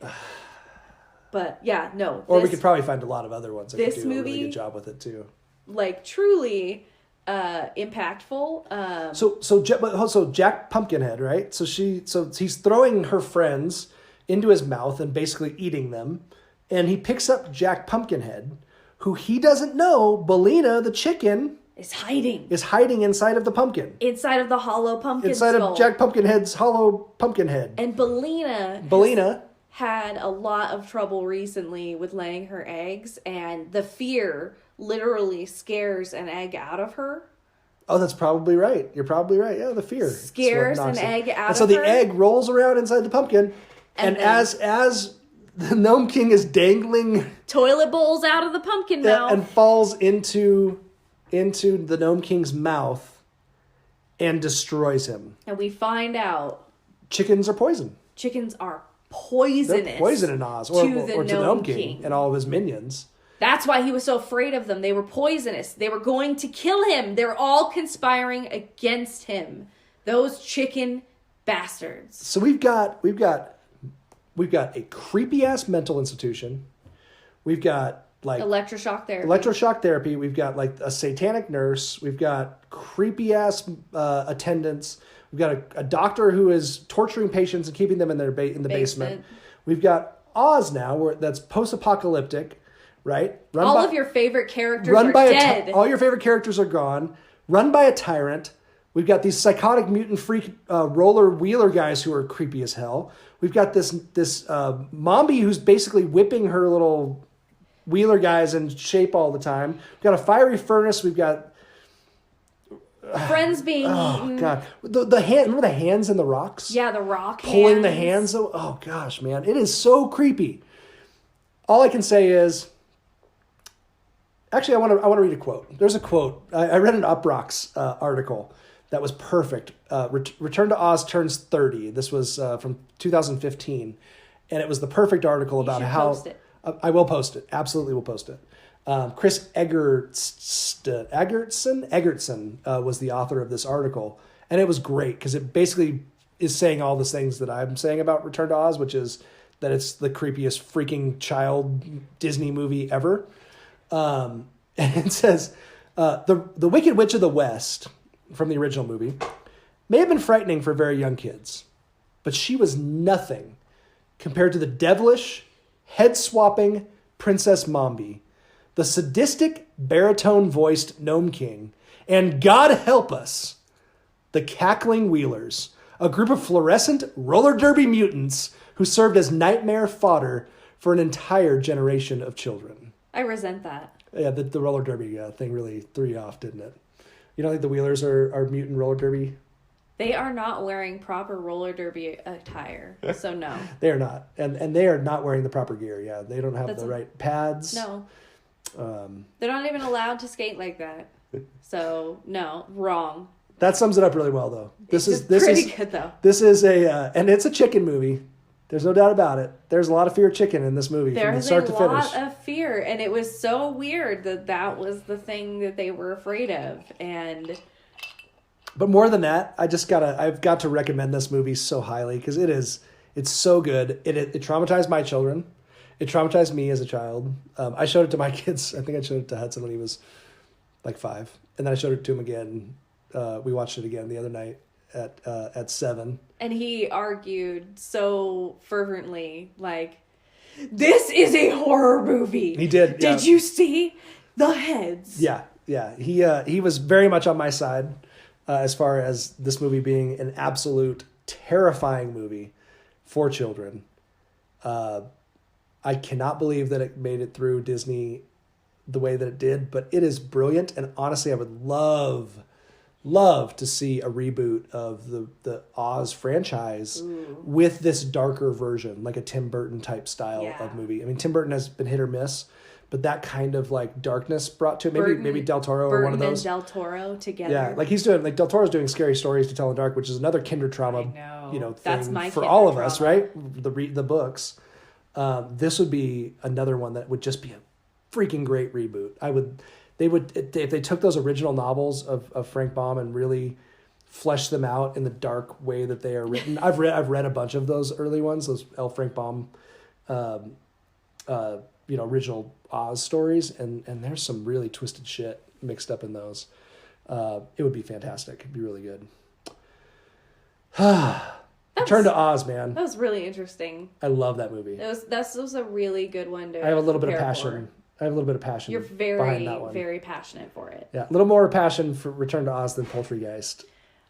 S3: But yeah, no.
S1: Or we could probably find a lot of other ones that could do a really good job with it too.
S3: Like truly impactful.
S1: So Jack Pumpkinhead, right? So he's throwing her friends into his mouth and basically eating them, and he picks up Jack Pumpkinhead, who he doesn't know, Bellina the chicken, is hiding inside of the pumpkin,
S3: inside of the hollow pumpkin,
S1: inside
S3: skull.
S1: of Jack Pumpkinhead's hollow pumpkin head.
S3: And Bellina had a lot of trouble recently with laying her eggs, and the fear literally scares an egg out of her.
S1: Oh, that's probably right. You're probably right. Yeah, the fear
S3: scares an egg out of her.
S1: And so the egg rolls around inside the pumpkin, and as the Gnome King is dangling
S3: toilet bowls out of the pumpkin mouth
S1: and falls into the Gnome King's mouth and destroys him.
S3: And we find out
S1: chickens are poison.
S3: Chickens are poisonous.
S1: They're poison in Oz or to the Gnome King and all of his minions.
S3: That's why he was so afraid of them. They were poisonous. They were going to kill him. They're all conspiring against him. Those chicken bastards.
S1: So we've got a creepy ass mental institution. We've got like electroshock therapy. We've got like a satanic nurse. We've got creepy ass attendants. We've got a doctor who is torturing patients and keeping them in their in the basement. We've got Oz now, that's post-apocalyptic, right?
S3: All of your favorite characters are dead.
S1: All your favorite characters are gone. Run by a tyrant. We've got these psychotic mutant freak roller wheeler guys who are creepy as hell. We've got this Mombi who's basically whipping her little wheeler guys in shape all the time. We've got a fiery furnace. We've got
S3: friends being eaten.
S1: Oh god, the hand. Remember the hands in the rocks?
S3: Yeah, the rock
S1: pulling the hands. Oh gosh, man, it is so creepy. All I can say is, actually, I want to read a quote. There's a quote. I read an Uproxx article that was perfect. Return to Oz turns 30. This was from 2015, and it was the perfect article about how. Post it. I will post it. Absolutely, will post it. Chris Egertson was the author of this article, and it was great because it basically is saying all the things that I'm saying about Return to Oz, which is that it's the creepiest freaking child Disney movie ever. And it says, the Wicked Witch of the West from the original movie may have been frightening for very young kids, but she was nothing compared to the devilish, head-swapping Princess Mombi, the sadistic, baritone-voiced Gnome King, and God help us, the cackling Wheelers, a group of fluorescent roller derby mutants who served as nightmare fodder for an entire generation of children.
S3: I resent that.
S1: Yeah, the roller derby thing really threw you off, didn't it? You don't think the Wheelers are mutant roller derby?
S3: They are not wearing proper roller derby attire, so no.
S1: They are not. And they are not wearing the proper gear, yeah. They don't have the right pads.
S3: No. They're not even allowed to skate like that. So, no, wrong.
S1: That sums it up really well, though. This is
S3: pretty good, though.
S1: This is and it's a chicken movie. There's no doubt about it. There's a lot of fear of chicken in this movie from start to finish.
S3: There's a lot of fear, and it was so weird that was the thing that they were afraid of.
S1: But more than that, I've got to recommend this movie so highly because it's so good. It traumatized my children. It traumatized me as a child. I showed it to my kids. I think I showed it to Hudson when he was like 5, and then I showed it to him again. We watched it again the other night at 7.
S3: And he argued so fervently, like, "This is a horror movie."
S1: He did. Yeah.
S3: Did you see the heads?
S1: Yeah. He was very much on my side as far as this movie being an absolute terrifying movie for children. I cannot believe that it made it through Disney the way that it did, but it is brilliant. And honestly, I would love to see a reboot of the Oz franchise with this darker version, like a Tim Burton type style of movie. I mean, Tim Burton has been hit or miss, but that kind of like darkness brought to it. Maybe Del Toro or one of those.
S3: Burton and Del Toro together.
S1: Yeah, like Del Toro's doing Scary Stories to Tell in the Dark, which is another kinder trauma,
S3: That's
S1: thing
S3: my
S1: for
S3: kinder
S1: all of
S3: trauma.
S1: us, right? The books. This would be another one that would just be a freaking great reboot. They would if they took those original novels of Frank Baum and really fleshed them out in the dark way that they are written. I've read a bunch of those early ones, those L. Frank Baum, original Oz stories, and there's some really twisted shit mixed up in those. It would be fantastic. It'd be really good. Return to Oz, man.
S3: That was really interesting.
S1: I love that movie.
S3: That was a really good one to
S1: I have a little bit of
S3: prepare
S1: passion.
S3: for.
S1: I have a little bit of passion.
S3: You're
S1: behind that one.
S3: very passionate for it.
S1: Yeah, a little more passion for Return to Oz than Poultrygeist.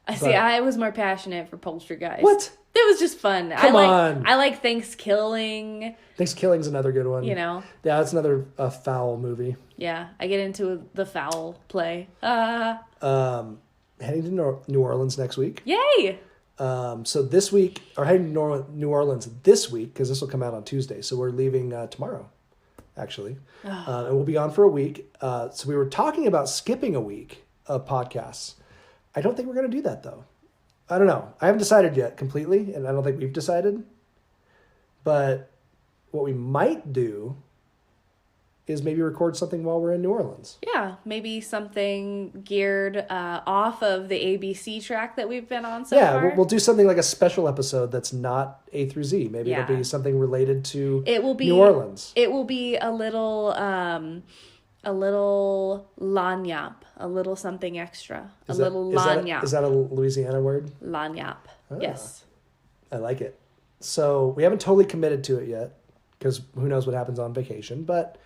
S3: I was more passionate for Poultrygeist.
S1: What?
S3: It was just fun.
S1: Come on.
S3: I like Thanksgiving.
S1: Thanksgiving's another good one.
S3: Yeah,
S1: that's another foul movie.
S3: Yeah, I get into the foul play.
S1: Heading to New Orleans next week.
S3: Yay!
S1: So this week, or heading to New Orleans this week, because this will come out on Tuesday. So we're leaving tomorrow, actually. And we'll be on for a week. So we were talking about skipping a week of podcasts. I don't think we're going to do that, though. I don't know. I haven't decided yet completely, and I don't think we've decided. But what we might do is maybe record something while we're in New Orleans.
S3: Yeah, maybe something geared off of the ABC track that we've been on so far.
S1: Yeah, we'll do something like a special episode that's not A through Z. Maybe it'll be something related to New Orleans.
S3: It will be a little lagniappe, a little something extra, lagniappe.
S1: Is that a Louisiana word?
S3: Lagniappe, yes.
S1: I like it. So we haven't totally committed to it yet, because who knows what happens on vacation, but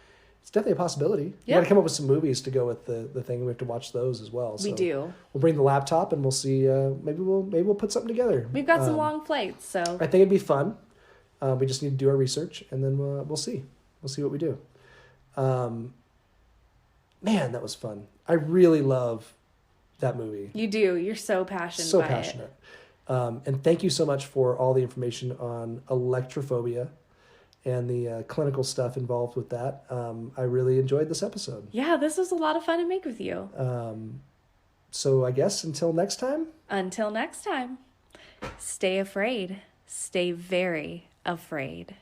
S1: it's definitely a possibility. You got to come up with some movies to go with the thing. We have to watch those as well. So
S3: we do.
S1: We'll bring the laptop and we'll see. Maybe we'll put something together.
S3: We've got some long flights, so
S1: I think it'd be fun. We just need to do our research, and then we'll see. We'll see what we do. Man, that was fun. I really love that movie.
S3: You do. You're so passionate.
S1: So passionate. And thank you so much for all the information on Alektorophobia and the clinical stuff involved with that. I really enjoyed this episode.
S3: Yeah, this was a lot of fun to make with you.
S1: So I guess until next time.
S3: Until next time, stay afraid. Stay very afraid.